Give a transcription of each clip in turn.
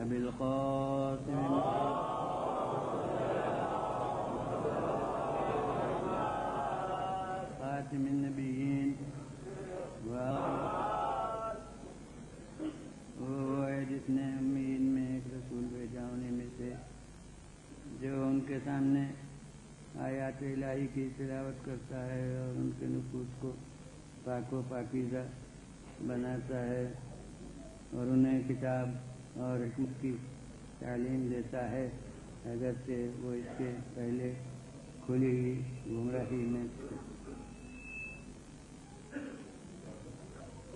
أبي القاسم خاتم النبيين وہ ہے جس نے امید میں ایک رسول بھیجا انہیں میں سے جو ان کے سامنے آیات الہی کی تلاوت کرتا ہے اور ان کے نفوس کو پاک و پاکیزہ بناتا ہے اور انہیں کتاب اور حکمت کی تعلیم دیتا ہے اگرچہ وہ اس کے پہلے کھلی ہوئی گمراہی میں تھے۔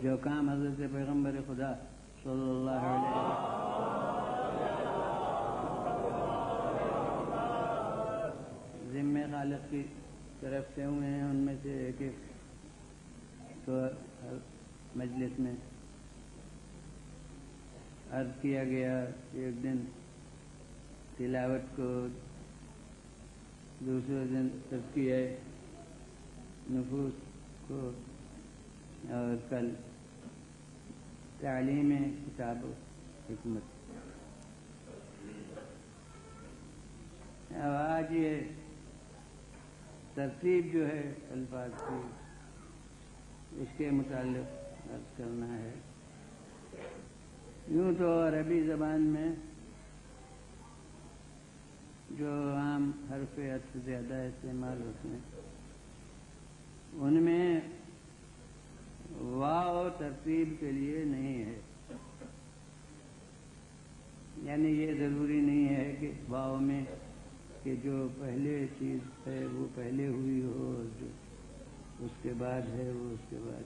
جو کام حضرت پیغمبر خدا صلی اللہ علیہ وسلم ذمہ خالق کی طرف سے ہوئے ہیں ان میں سے ایک تو مجلس میں عرض کیا گیا ایک دن تلاوت کو، دوسرے دن تزکیہ نفوس کو اور کل تعلیم کتاب و حکمت۔ اب آج یہ ترتیب جو ہے الفاظ کی اس کے متعلق عرض کرنا ہے۔ یوں تو عربی زبان میں جو عام حرف عطف زیادہ استعمال ہوتے ہیں ان میں واو ترتیب کے لیے نہیں ہے، یعنی یہ ضروری نہیں ہے کہ واو میں کہ جو پہلے چیز ہے وہ پہلے ہوئی ہو اور جو اس کے بعد ہے وہ اس کے بعد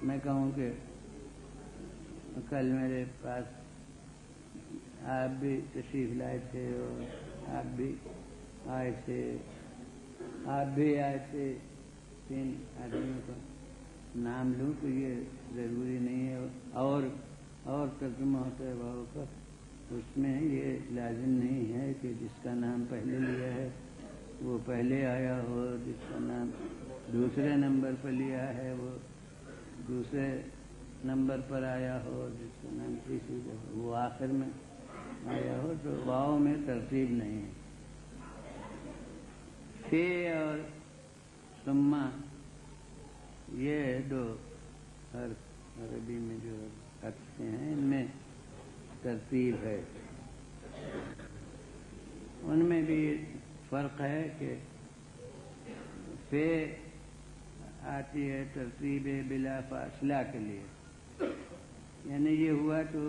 میں کہوں کہ کل میرے پاس آپ بھی تشریف لائے تھے اور آپ بھی آئے تھے، تین آدمیوں کا نام لوں تو یہ ضروری نہیں ہے، اور ترجمہ ہوتا ہے واو کا، اس میں یہ لازم نہیں ہے کہ جس کا نام پہلے لیا ہے وہ پہلے آیا ہو، جس کا نام دوسرے نمبر پر لیا ہے وہ دوسرے نمبر پر آیا ہو، جس کا نام تیسری وہ آخر میں آیا ہو، تو واو میں ترتیب نہیں ہے۔ فے اور ثم یہ دو حرف عربی میں جو رکھتے ہیں ان میں ترتیب ہے، ان میں بھی فرق ہے کہ فے آتی ہے ترتیب بلا فاصلہ کے لیے، یعنی یہ ہوا تو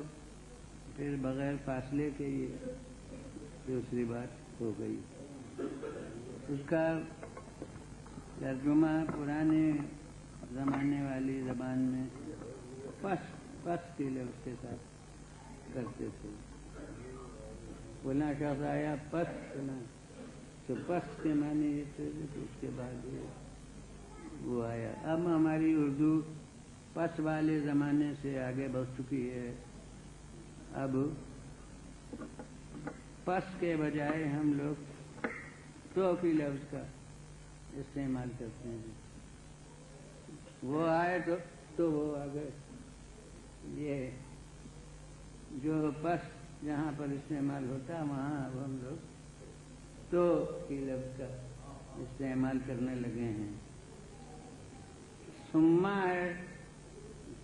پھر بغیر فاصلے کے یہ دوسری بات ہو گئی۔ اس کا ترجمہ پرانے زمانے والی زبان میں پس کے لفظ کے ساتھ کرتے تھے، بولنا شخص آیا پس سنا تو پس کے معنی یہ تھے کہ اس کے بعد وہ آیا۔ اب ہماری اردو پس والے زمانے سے آگے بڑھ چکی ہے، اب پس کے بجائے ہم لوگ تو کی لفظ کا استعمال کرتے ہیں، وہ آئے تو وہ آ گئے۔ یہ جو پس جہاں پر استعمال ہوتا وہاں اب ہم لوگ تو کی لفظ کا استعمال کرنے لگے ہیں۔ ثم ہے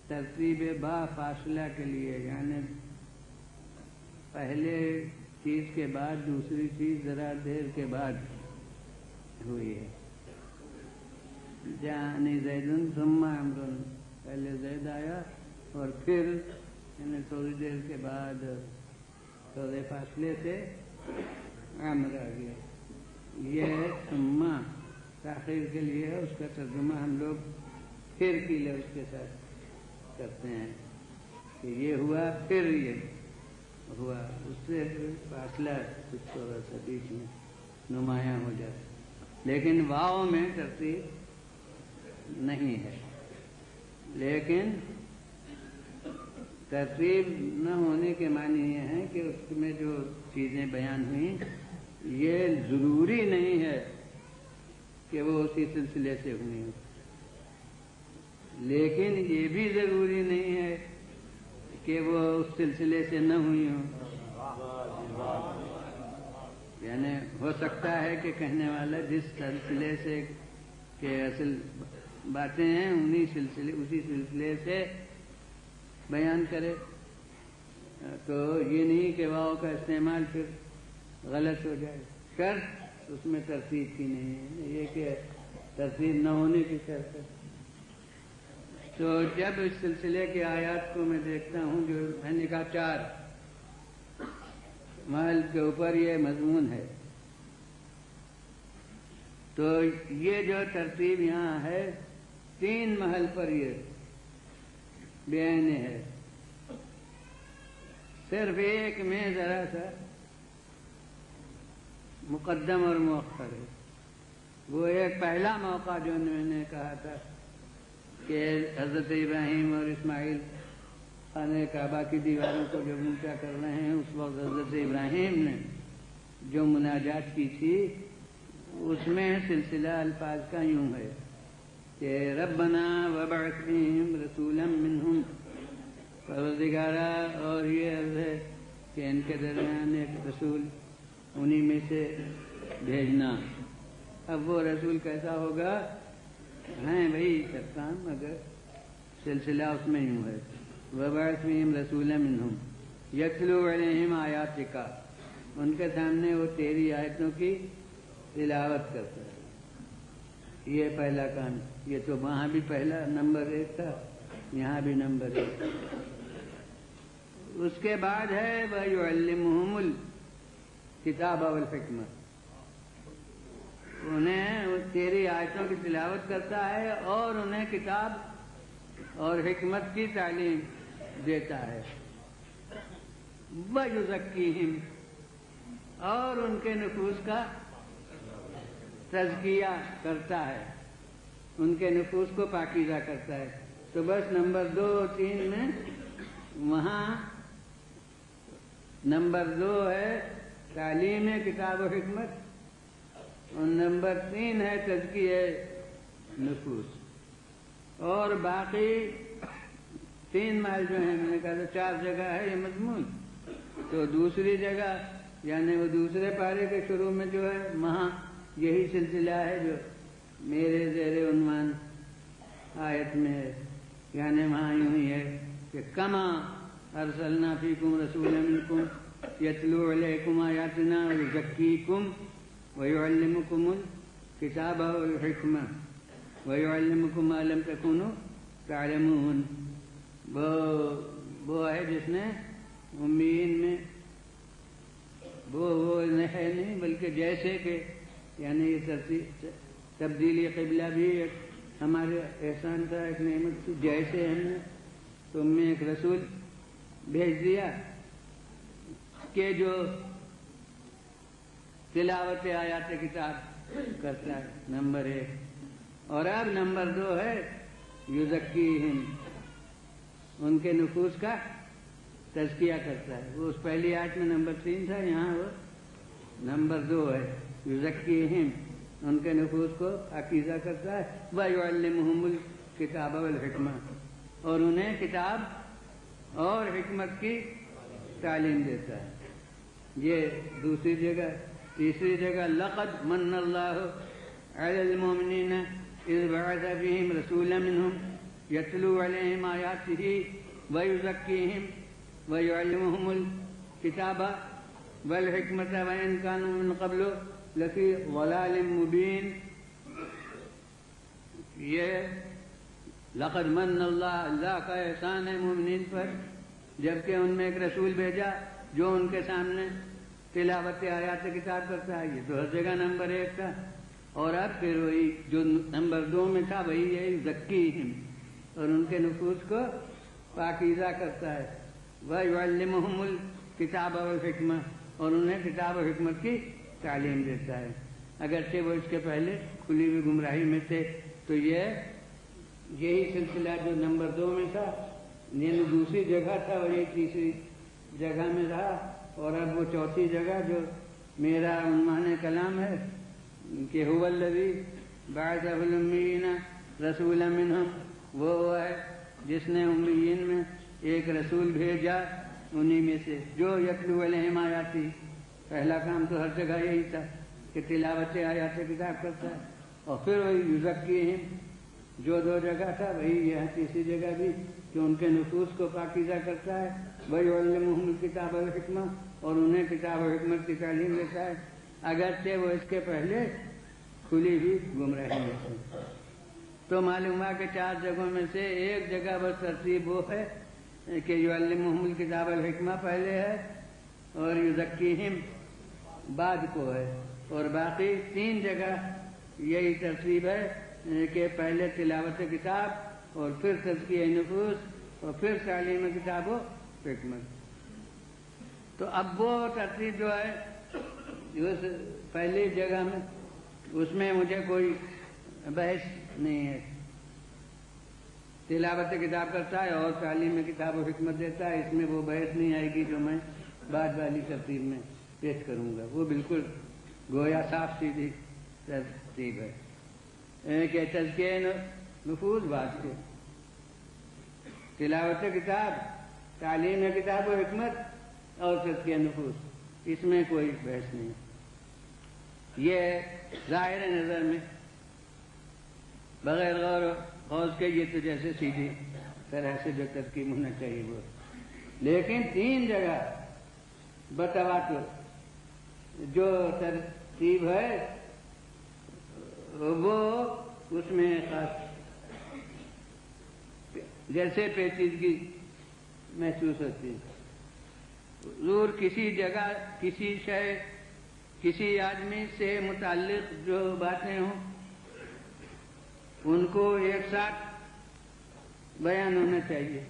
ترتیب با فاصلہ کے لیے، یعنی پہلے چیز کے بعد دوسری چیز ذرا دیر کے بعد ہوئی ہے۔ یعنی زیدن ثم عمرن، پہلے زید آیا اور پھر یعنی تھوڑی دیر کے بعد تھوڑے فاصلے سے عمر آ گیا۔ یہ ثم تاخیر کے لیے ہے، اس کا ترجمہ ہم لوگ پھر کی لفظ کے ساتھ کرتے ہیں کہ یہ ہوا پھر یہ ہوا، اس سے فاصلہ کچھ تھوڑا سا بیچ میں نمایاں ہو جاتا، لیکن واو میں ترتیب نہیں ہے۔ لیکن ترتیب نہ ہونے کے معنی یہ ہے کہ اس میں جو چیزیں بیان ہوئیں یہ ضروری نہیں ہے کہ وہ اسی سلسلے سے ہوئی ہوں، لیکن یہ بھی ضروری نہیں ہے کہ وہ اس سلسلے سے نہ ہوئی ہوں. یعنی ہو سکتا ہے کہ کہنے والا جس سلسلے سے کہ اصل باتیں ہیں اسی سلسلے سے بیان کرے. تو یہ نہیں کہ واؤ کا استعمال پھر غلط ہو جائے. شرط اس میں ترتیب کی نہیں ہے، یہ کہ ترتیب نہ ہونے کی شرط ہے. تو جب اس سلسلے کے آیات کو میں دیکھتا ہوں جو میں نے کہا 4 محل کے اوپر یہ مضمون ہے، تو یہ جو ترتیب یہاں ہے 3 محل پر یہ بیان ہے. صرف ایک میں ذرا سا مقدم اور مؤخر ہے. وہ ایک پہلا موقع جو میں نے کہا تھا کہ حضرت ابراہیم اور اسماعیل خانہ کعبہ کی دیواروں کو جب اونچا کر رہے ہیں، اس وقت حضرت ابراہیم نے جو مناجات کی تھی اس میں سلسلہ الفاظ کا یوں ہے کہ ربنا وابعث فیہم رسولا منہم، پروردگارا، اور یہ عرض ہے کہ ان کے درمیان ایک رسول انہی میں سے بھیجنا. اب وہ رسول کیسا ہوگا؟ ہیں بھائی سب کام، مگر سلسلہ اس میں یوں ہے وَبَعَثْ فِيهِمْ رَسُولًا مِّنْهُمْ يَتْلُو عَلَيْهِمْ آيَاتِكَ، ان کے سامنے وہ تیری آیتوں کی تلاوت کرتا ہے. یہ پہلا کام. یہ تو وہاں بھی پہلا نمبر 1 تھا، یہاں بھی نمبر 1. اس کے بعد ہے وَيُعَلِّمُهُمُ الْكِتَابَ وَالْحِكْمَةَ، انہیں تیری آیتوں کی تلاوت کرتا ہے اور انہیں کتاب اور حکمت کی تعلیم دیتا ہے. وَيُزَكِّيهِمْ، اور ان کے نفوس کا تزکیہ کرتا ہے، ان کے نفوس کو پاکیزہ کرتا ہے. تو بس نمبر 2 3 میں وہاں نمبر 2 ہے تعلیم کتاب و حکمت، اور نمبر 3 ہے تزکیہ نفوس. اور باقی 3 محل جو ہیں میں نے کہا 4 جگہ ہے یہ مضمون. تو دوسری جگہ یعنی وہ دوسرے پارے کے شروع میں جو ہے وہاں یہی سلسلہ ہے جو میرے زیر عنوان آیت میں ہے. یعنی وہاں یوں ہی ہے کہ کما ارسلنا فیکم رسولا منکم یتلو علیکم آیاتنا ویزکیکم ویعلمکم الکتاب والحکمہ ویعلمکم ما لم تکونوا تعلمون. وہ ہے جس نے امیین میں وہ نہیں بلکہ جیسے کہ یعنی یہ تبدیلی قبلہ بھی ایک ہمارے احسان تھا، ایک نعمت تھی. جیسے ہم نے تم میں ایک رسول بھیج دیا کہ جو تلاوت آیات کتاب کرتا ہے، نمبر 1. اور اب نمبر 2 ہے یزکیہم، ان کے نفوس کا تزکیہ کرتا ہے. وہ اس پہلی آیت میں نمبر 3 تھا، یہاں وہ نمبر 2 ہے یزکیہم، ان کے نفوس کو پاکیزہ کرتا ہے. وَيُعَلِّمُهُمُ الْكِتَابَ وَالْحِكْمَةَ، اور انہیں کتاب اور حکمت کی تعلیم دیتا ہے. یہ دوسری جگہ. تیسری جگہ لَقَدْ مَنَّ اللَّهُ عَلَى الْمُؤْمِنِينَ إِذْ بَعَثَ فِيهِمْ رَسُولًا مِّنْهُمْ يَتْلُو عَلَيْهِمْ آيَاتِهِ وَيُزَكِّيهِمْ وَيُعَلِّمُهُمُ الْكِتَابَ وَالْحِكْمَةَ وَإِنْ كَانُوا مِنْ قَبْلُ لَفِي ضَلَالٍ مُّبِينٍ. یہ لقد من اللہ کا احسان ہے مومنین پر، جبکہ ان میں ایک رسول بھیجا جو ان کے سامنے تلاوت آیات کتاب کرتا ہے. یہ تو ہر جگہ نمبر 1 تھا. اور اب پھر وہی جو نمبر 2 میں تھا وہی ہے زکیہم، اور ان کے نفوس کو پاکیزہ کرتا ہے. وَيُعَلِّمُهُمُ الْكِتَابَ وَالْحِكْمَةَ، اور انہیں کتاب و حکمت کی تعلیم دیتا ہے. اگرچہ وہ اس کے پہلے کھلی ہوئی گمراہی میں تھے. تو یہی سلسلہ جو نمبر 2 میں تھا یعنی دوسری جگہ تھا وہی تیسری جگہ میں رہا. اور اب وہ چوتھی جگہ جو میرا عنوان کلام ہے کہ هو الذی بعث فی الامیین رسولا منہم، وہ ہے جس نے امیین میں ایک رسول بھیجا انہی میں سے جو یتلو علیہم آیاتی، پہلا کام تو ہر جگہ یہی تھا کہ تلاوت آیات کتاب کرتا ہے، اور پھر وہی یزکیہم، جو دو جگہ تھا وہی یہاں تیسری جگہ بھی کہ ان کے نفوس کو پاکیزہ کرتا ہے، وَيُعَلِّمُهُمُ الْكِتَابَ وَالْحِکْمَةَ، اور انہیں کتاب و حکمت کی تعلیم دیتا ہے، اگرچہ وہ اس کے پہلے کھلی ہوئی گمراہی میں تھے۔ تو معلوم ہوا کہ 4 جگہوں میں سے ایک جگہ بس ترتیب وہ ہے کہ یعلمہم الکتاب والحکمہ پہلے ہے اور یزکیہم بعد کو ہے، اور باقی 3 جگہ یہی ترتیب ہے کہ پہلے تلاوت کتاب اور پھر تزکیہ نفوس اور پھر تعلیم کتاب و حکمت۔ تو اب وہ ترتیب جو ہے اس پہلی جگہ میں اس میں مجھے کوئی بحث نہیں ہے، تلاوت کتاب کرتا ہے اور تعلیم کتاب و حکمت دیتا ہے، اس میں وہ بحث نہیں آئے گی جو میں بعد والی ترتیب میں پیش کروں گا، وہ بالکل گویا صاف سیدھی ترتیب ہے کہ تزکیہ نفوس بعد کے، تلاوت کتاب، تعلیم کتاب و حکمت اور تزکیہ نفوس، اس میں کوئی بحث نہیں۔ یہ ظاہر نظر میں بغیر غور و خوض کے یہ تو جیسے سیدھی طرح سے جو ترکیب ہونا چاہیے وہ، لیکن 3 جگہ بتواتر جو ترتیب ہے وہ اس میں خاص جیسے پیچیدگی محسوس ہوتی ہے، ضرور کسی جگہ کسی شے کسی آدمی سے متعلق جو باتیں ہوں ان کو ایک ساتھ بیان ہونا چاہیے۔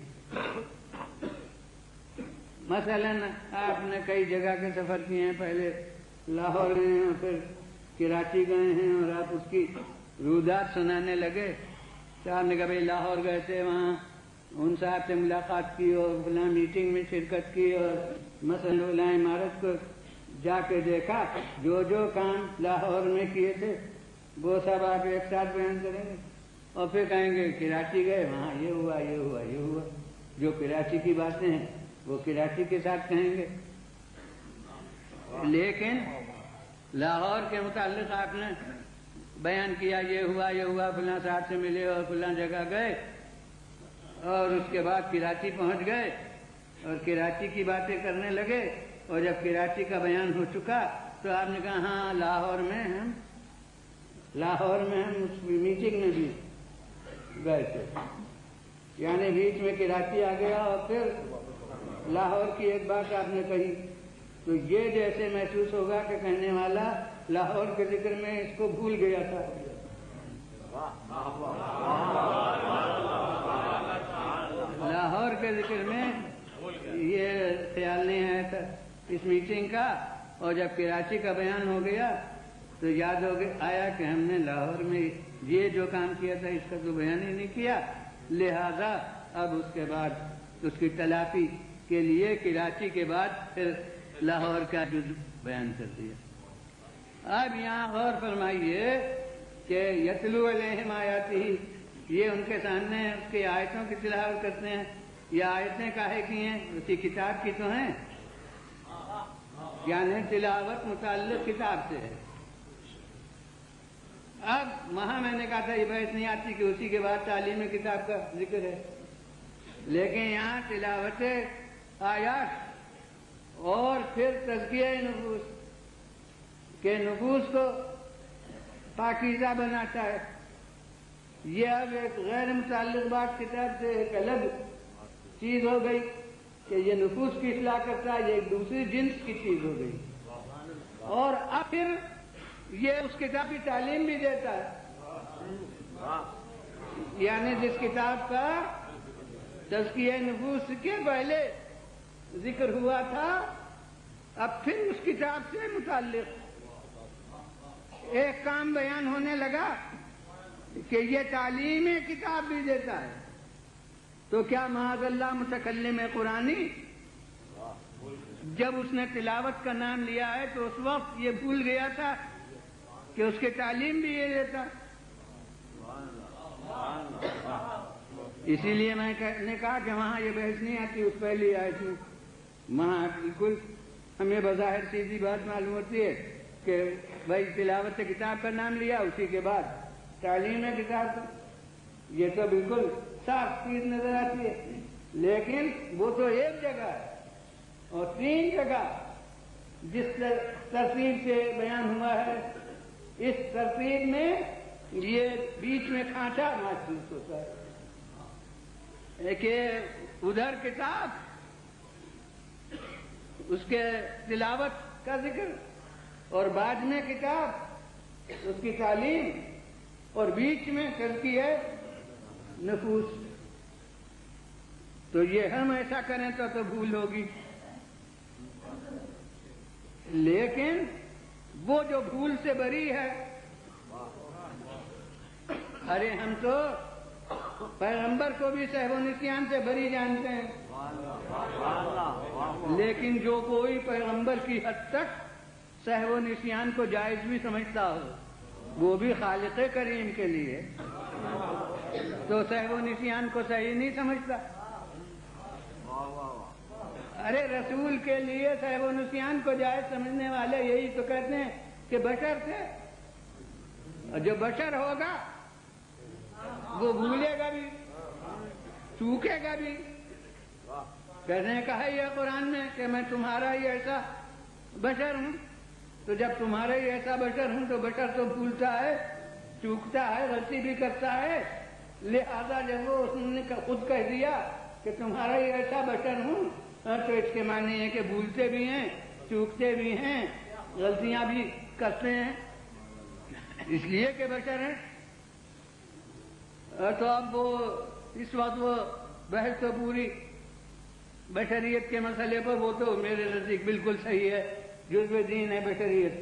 مثلا آپ نے کئی جگہ کے سفر کیے ہیں، پہلے لاہور گئے ہیں پھر کراچی گئے ہیں اور آپ اس کی رودات سنانے لگے، تو آپ نے کہا بھائی لاہور گئے تھے، وہاں ان صاحب سے ملاقات کی اور فلاں میٹنگ میں شرکت کی اور مثلا فلاں عمارت کو جا کے دیکھا، جو جو کام لاہور میں کیے تھے وہ سب آپ ایک ساتھ بیان کریں گے، اور پھر کہیں گے کراچی گئے وہاں یہ ہوا یہ ہوا یہ ہوا، جو کراچی کی باتیں ہیں وہ کراچی کے ساتھ کہیں گے، لیکن لاہور کے متعلق آپ نے بیان کیا یہ ہوا فلاں صاحب سے ملے اور فلاں جگہ گئے، اور اس کے بعد کراچی پہنچ گئے اور کراچی کی باتیں کرنے لگے، اور جب کراچی کا بیان ہو چکا تو آپ نے کہا ہاں لاہور میں ہم اس میٹنگ میں بھی گئے تھے، یعنی بیچ میں کراچی آ گیا اور پھر لاہور کی ایک بات آپ نے کہی، تو یہ جیسے محسوس ہوگا کہ کہنے والا لاہور کے ذکر میں اس کو بھول گیا تھا۔ لاہور کے ذکر میں یہ خیال نہیں آیا تھا اس میٹنگ کا، اور جب کراچی کا بیان ہو گیا تو یاد آیا کہ ہم نے لاہور میں یہ جو کام کیا تھا اس کا تو بیان ہی نہیں کیا، لہذا اب اس کے بعد اس کی تلافی کے لیے کراچی کے بعد پھر لاہور کا جز بیان کر دیا۔ اب یہاں غور فرمائیے کہ یتلو علیہم آیاتہ، یہ ان کے سامنے اس کی آیتوں کی تلاوت کرتے ہیں، یہ آیتیں کاہے کی ہیں؟ اسی کتاب کی تو ہیں، یعنی تلاوت متعلق کتاب سے ہے۔ اب وہاں میں نے کہا تھا یہ بحث نہیں آتی کہ اسی کے بعد تعلیم کتاب کا ذکر ہے، لیکن یہاں تلاوت آیات اور پھر تزکیہ نفوس کہ نفوس کو پاکیزہ بناتا ہے، یہ اب ایک غیر متعلق بات کتاب سے ایک الگ چیز ہو گئی کہ یہ نفوس کی اصلاح کرتا ہے، یہ ایک دوسری جنس کی چیز ہو گئی، اور اب پھر یہ اس کتاب کی تعلیم بھی دیتا ہے، یعنی جس کتاب کا تزکیہ نفوس کے پہلے ذکر ہوا تھا اب پھر اس کتاب سے متعلق ایک کام بیان ہونے لگا کہ یہ تعلیم کتاب بھی دیتا ہے، تو کیا معاذ اللہ متکلم قرآنی جب اس نے تلاوت کا نام لیا ہے تو اس وقت یہ بھول گیا تھا کہ اس کی تعلیم بھی یہ دیتا، اسی لیے میں نے کہا کہ وہاں یہ بحث نہیں آتی اس پہلی آیت میں. وہاں بالکل ہمیں بظاہر سیدھی بات معلوم ہوتی ہے کہ بھائی تلاوت کتاب کا نام لیا، اسی کے بعد تعلیم ہے کتاب کا. یہ تو بالکل صاف چیز نظر آتی ہے. لیکن وہ تو ایک جگہ ہے، اور 3 جگہ جس ترتیب سے بیان ہوا ہے، اس ترتیب میں یہ بیچ میں کھانچا محسوس ہوتا ہے کہ ادھر کتاب، اس کے تلاوت کا ذکر، اور بعد میں کتاب اس کی تعلیم، اور بیچ میں تزکیہ نفوس. تو یہ ہم ایسا کریں تو بھول ہوگی. لیکن وہ جو بھول سے بری ہے، ارے ہم تو پیغمبر کو بھی سہو و نسیان سے بری جانتے ہیں، لیکن جو کوئی پیغمبر کی حد تک سہو و نسیان کو جائز بھی سمجھتا ہو، وہ بھی خالق کریم کے لیے تو سہو و نسیان کو صحیح نہیں سمجھتا. ارے رسول کے لیے سہو و نسیان کو جائز سمجھنے والے یہی تو کہتے ہیں کہ بشر تھے، اور جو بشر ہوگا وہ بھولے گا بھی، چوکے گا بھی. کہتے ہیں کہا یہ قرآن میں کہ میں تمہارا ہی ایسا بشر ہوں. تو جب تمہارا ہی ایسا بشر ہوں تو بشر تو بھولتا ہے، چوکتا ہے، غلطی بھی کرتا ہے. لہذا جب وہ اس نے خود کہہ دیا کہ تمہارا ہی ایسا بشر ہوں، تو اس کے معنی ہے کہ بھولتے بھی ہیں، چوکتے بھی ہیں، غلطیاں بھی کرتے ہیں، اس لیے کہ بشر ہیں. تو اب وہ اس وقت وہ بحث تو پوری بشریت کے مسئلے پر، وہ تو میرے نزدیک بالکل صحیح ہے، جزو دین ہے بشریت،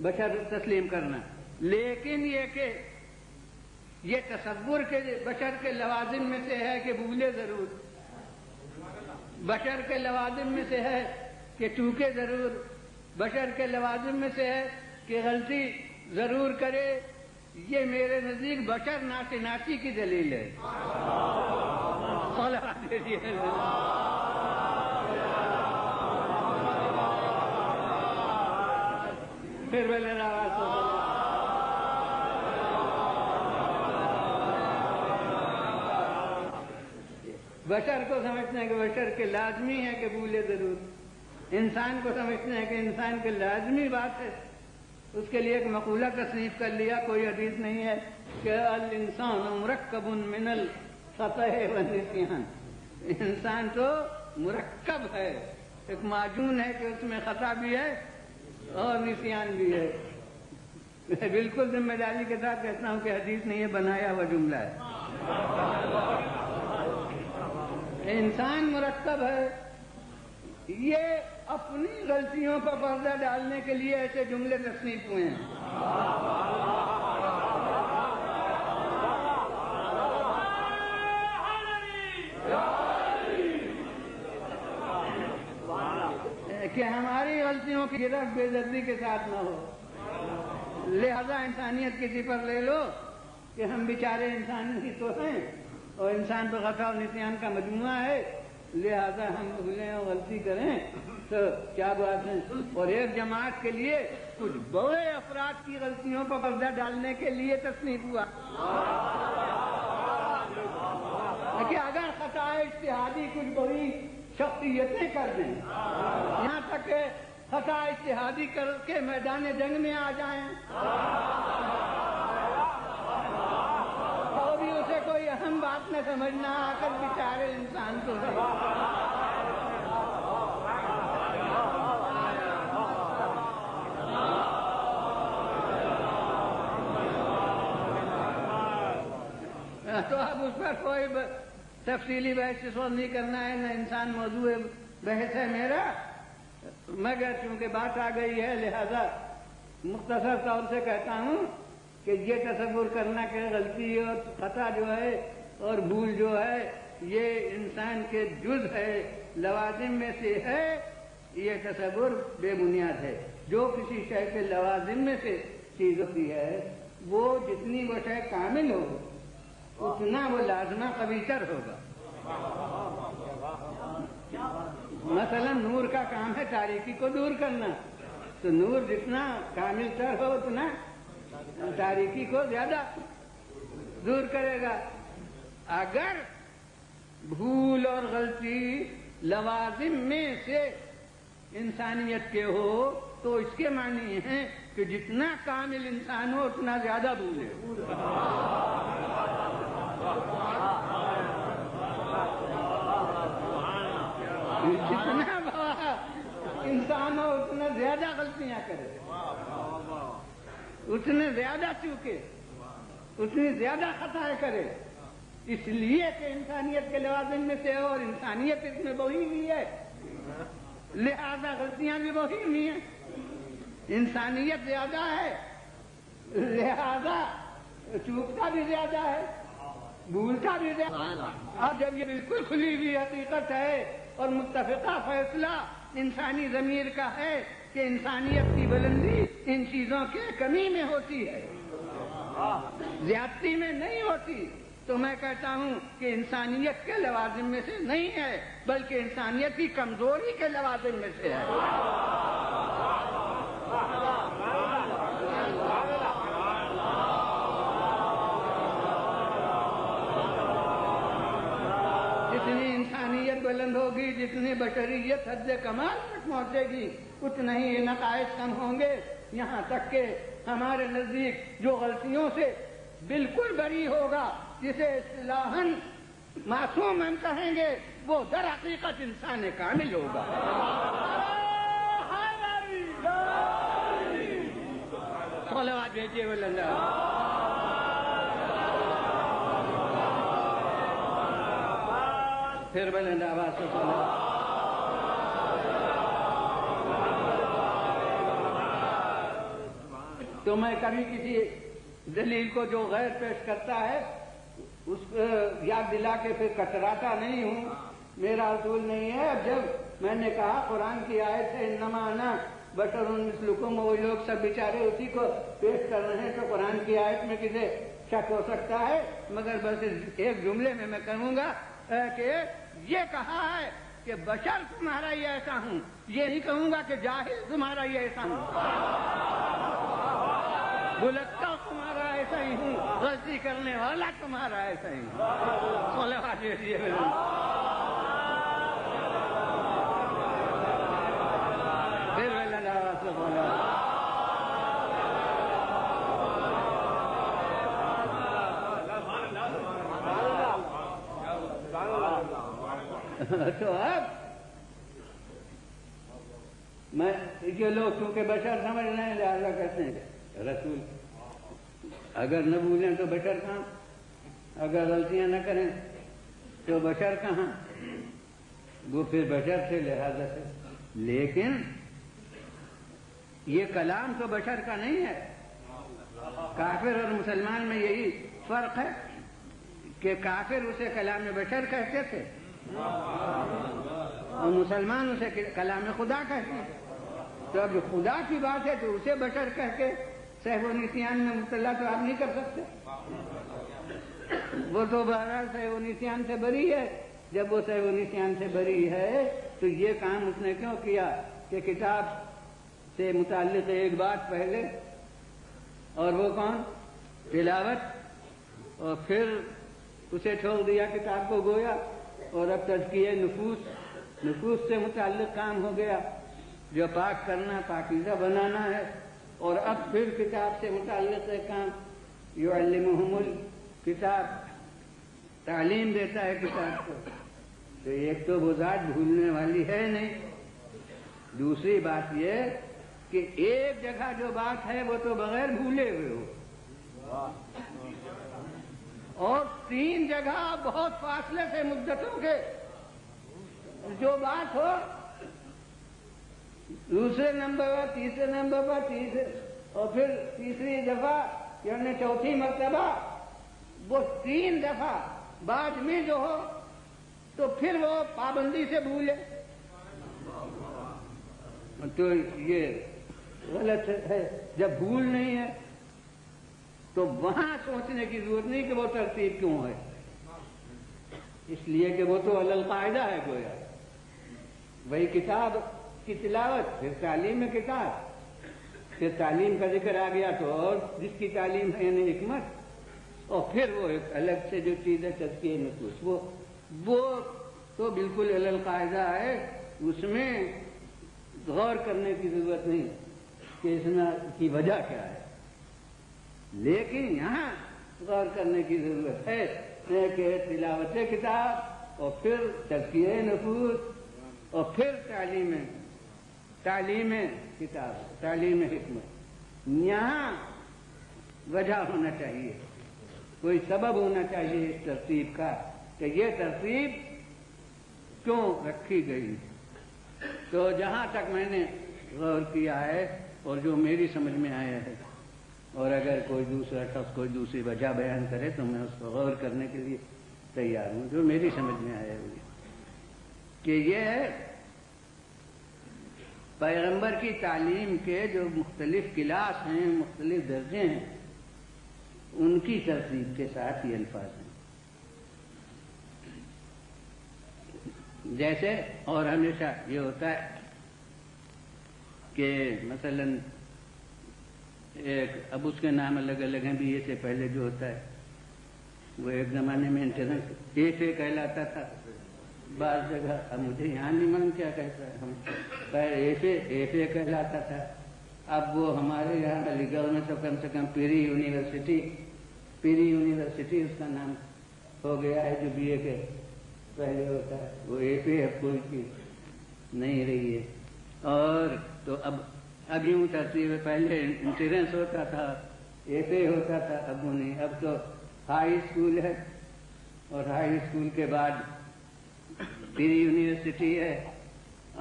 بشر تسلیم کرنا. لیکن یہ کہ یہ تصور کے بشر کے لوازم میں سے ہے کہ بھولے ضرور، بشر کے لوازم میں سے ہے کہ چوکے ضرور، بشر کے لوازم میں سے ہے کہ غلطی ضرور کرے. یہ میرے نزدیک بشر ناشناسی کی دلیل ہے. پھر بشر کو سمجھتے ہیں کہ بشر کے لازمی ہے کہ بھولے ضرور. انسان کو سمجھتے ہیں کہ انسان کے لازمی بات ہے. اس کے لیے ایک مقولہ تصنیف کر لیا، کوئی حدیث نہیں ہے کہ الانسان مرکب من الخطأ والنسیان. انسان تو مرکب ہے، ایک معجون ہے کہ اس میں خطا بھی ہے اور نسیان بھی ہے. میں بالکل ذمہ داری کے ساتھ کہتا ہوں کہ حدیث نہیں ہے، بنایا ہوا جملہ ہے. انسان مرکب ہے. یہ اپنی غلطیوں پر پردہ ڈالنے کے لیے ایسے جملے تصنیف ہوئے ہیں. کہ ہماری غلطیوں کی گرفت بے دردی کے ساتھ نہ ہو. لہذا انسانیت کسی پر لے لو کہ ہم بیچارے انسان ہی تو ہیں، اور انسان تو خطا اور نسیان کا مجموعہ ہے، لہذا ہم بھولیں اور غلطی کریں تو کیا بات ہے. اور ایک جماعت کے لیے کچھ بڑے افراد کی غلطیوں پر پردہ ڈالنے کے لیے تصنیف ہوا کہ اگر خطا اجتہادی کچھ بڑی شخصیتیں کر دیں، یہاں تک کہ خطا اجتہادی کر کے میدان جنگ میں آ جائیں، تو بھی اسے کوئی اہم بات نہ سمجھنا، آ کر بیچارے انسان تو تو اب اس پر کوئی تفصیلی بحث اس وقت نہیں کرنا ہے، نہ انسان موضوع بحث ہے میرا، مگر چونکہ بات آ گئی ہے لہذا مختصر طور سے کہتا ہوں کہ یہ تصور کرنا کہ غلطی اور خطا جو ہے اور بھول جو ہے یہ انسان کے جز ہے، لوازم میں سے ہے، یہ تصور بے بنیاد ہے. جو کسی شے کے لوازم میں سے چیز ہوتی ہے وہ جتنی وہ شے کامل ہو اتنا وہ لازمہ قویتر ہوگا. مثلا نور کا کام ہے تاریکی کو دور کرنا، تو نور جتنا کامل تر ہو اتنا تاریکی کو زیادہ دور کرے گا. اگر بھول اور غلطی لوازم میں سے انسانیت کے ہو تو اس کے معنی ہے کہ جتنا کامل انسان ہو اتنا زیادہ بھولے. جتنا بڑا انسان ہو اتنا زیادہ غلطیاں کرے، اتنے زیادہ چوکے، اتنی زیادہ خطائیں کرے، اس لیے کہ انسانیت کے لوازم میں سے اور انسانیت اس میں بہی ہوئی ہے، لہذا غلطیاں بھی بہی ہوئی ہیں. انسانیت زیادہ ہے لہذا چوکتا بھی زیادہ ہے، بھولتا بھی زیادہ. اور جب یہ بالکل کھلی ہوئی حقیقت ہے اور متفقہ فیصلہ انسانی ضمیر کا ہے کہ انسانیت کی بلندی ان چیزوں کی کمی میں ہوتی ہے، زیادتی میں نہیں ہوتی، تو میں کہتا ہوں کہ انسانیت کے لوازم میں سے نہیں ہے بلکہ انسانیت کی کمزوری کے لوازم میں سے ہے. جتنی انسانیت بلند ہوگی، جتنی بشریت حد کمال تک پہنچے گی، اتنا ہی یہ نقائص کم ہوں گے. یہاں تک کہ ہمارے نزدیک جو غلطیوں سے بالکل بری ہوگا، جسے اصطلاحاً معصوم ہم کہیں گے، وہ در حقیقت انسان کامل ہوگا. صلوات بھیجیے اللہ. پھر بلند آواز سے صلوات. تو میں کبھی کسی دلیل کو جو غیر پیش کرتا ہے اس کو یاد دلا کے پھر کتراتا نہیں ہوں، میرا اصول نہیں ہے. جب میں نے کہا قرآن کی آیت ہے انما انا بشر مثلکم، وہ لوگ سب بیچارے اسی کو پیش کر رہے ہیں، تو قرآن کی آیت میں کسے شک ہو سکتا ہے؟ مگر بس ایک جملے میں میں کہوں گا کہ یہ کہا ہے کہ بشر تمہارا یہ ایسا ہوں، یہ نہیں کہوں گا کہ جاہل تمہارا یہ ایسا ہوں، بلکہ تمہارا ایسا ہی ہوں، غلطی کرنے والا تمہارا ایسا ہی ہوں. صلوات بھیجیے. پھر تو اب میں یہ لوگ چونکہ بشر سمجھ رہے ہیں لہٰذا کہتے ہیں رسول اگر نہ بھولیں تو بشر کہاں، اگر غلطیاں نہ کریں تو بشر کہاں، وہ پھر بشر سے لہذا سے. لیکن یہ کلام تو بشر کا نہیں ہے. کافر اور مسلمان میں یہی فرق ہے کہ کافر اسے کلام بشر کہتے تھے اور مسلمان اسے کلام خدا کہتے ہیں. تو اب جو خدا کی بات ہے تو اسے بشر کہہ کے سہو و نسیان میں مبتلا تو آپ نہیں کر سکتے. وہ تو بہرحال سہو و نسیان سے بری ہے. جب وہ سہو و نسیان سے بری ہے تو یہ کام اس نے کیوں کیا کہ کتاب سے متعلق ایک بات پہلے، اور وہ کون؟ تلاوت، اور پھر اسے چھوڑ دیا کتاب کو گویا، اور اب تزکیہ نفوس سے متعلق کام ہو گیا جو پاک کرنا، پاکیزہ بنانا ہے. اور اب پھر کتاب سے متعلق ایک کام یعلمہم الکتاب، تعلیم دیتا ہے کتاب کو. تو ایک تو وہ ذات بھولنے والی ہے نہیں، دوسری بات یہ کہ ایک جگہ جو بات ہے وہ تو بغیر بھولے ہوئے ہو، اور تین جگہ بہت فاصلے سے مدتوں کے جو بات ہو، دوسرے نمبر پر، تیسرے نمبر پر، اور پھر تیسری دفعہ یعنی چوتھی مرتبہ وہ تین دفعہ بعد میں جو ہو تو پھر وہ پابندی سے بھولے. تو یہ غلط ہے. جب بھول نہیں ہے تو وہاں سوچنے کی ضرورت نہیں کہ وہ ترتیب کیوں ہے، اس لیے کہ وہ تو علی القاعدہ ہے گویا. وہی کتاب کی تلاوت، پھر تعلیم میں کتاب، پھر تعلیم کا ذکر آ گیا تو اور جس کی تعلیم ہے یعنی حکمت، اور پھر وہ ایک الگ سے جو چیز ہے تزکیہ نفوس، وہ تو بالکل علی القاعدہ ہے، اس میں غور کرنے کی ضرورت نہیں کہ اس میں کی وجہ کیا ہے. لیکن یہاں غور کرنے کی ضرورت ہے کہ تلاوت کتاب اور پھر تزکیہ نفوس اور پھر تعلیم کتاب، تعلیم حکمت. یہاں وجہ ہونا چاہیے، کوئی سبب ہونا چاہیے اس ترتیب کا کہ یہ ترتیب کیوں رکھی گئی. تو جہاں تک میں نے غور کیا ہے اور جو میری سمجھ میں آیا ہے، اور اگر کوئی دوسرا شخص کوئی دوسری وجہ بیان کرے تو میں اس کو غور کرنے کے لیے تیار ہوں. جو میری سمجھ میں آیا ہے کہ یہ پیغمبر کی تعلیم کے جو مختلف کلاس ہیں، مختلف درجے ہیں، ان کی ترتیب کے ساتھ یہ الفاظ ہیں. جیسے اور ہمیشہ یہ ہوتا ہے کہ مثلا اب اس کے نام الگ الگ ہیں، بی اے سے پہلے جو ہوتا ہے وہ ایک زمانے میں انٹرنس ایف اے کہلاتا تھا بعض جگہ، اب مجھے یہاں نہیں معلوم کیا کہتا ہے، ہم ایف اے کہلاتا تھا. اب وہ ہمارے یہاں علی گڑھ میں تو کم سے کم پیری یونیورسٹی اس کا نام ہو گیا ہے، جو بی اے کے پہلے ہوتا ہے. وہ ایف اے اب کوئی چیز نہیں رہی ہے. اور تو اب یوں ترتیب پہلے انٹرنس ہوتا تھا، ایف اے ہوتا تھا، اب وہ نہیں. اب تو ہائی اسکول ہے اور ہائی اسکول کے بعد پری یونیورسٹی ہے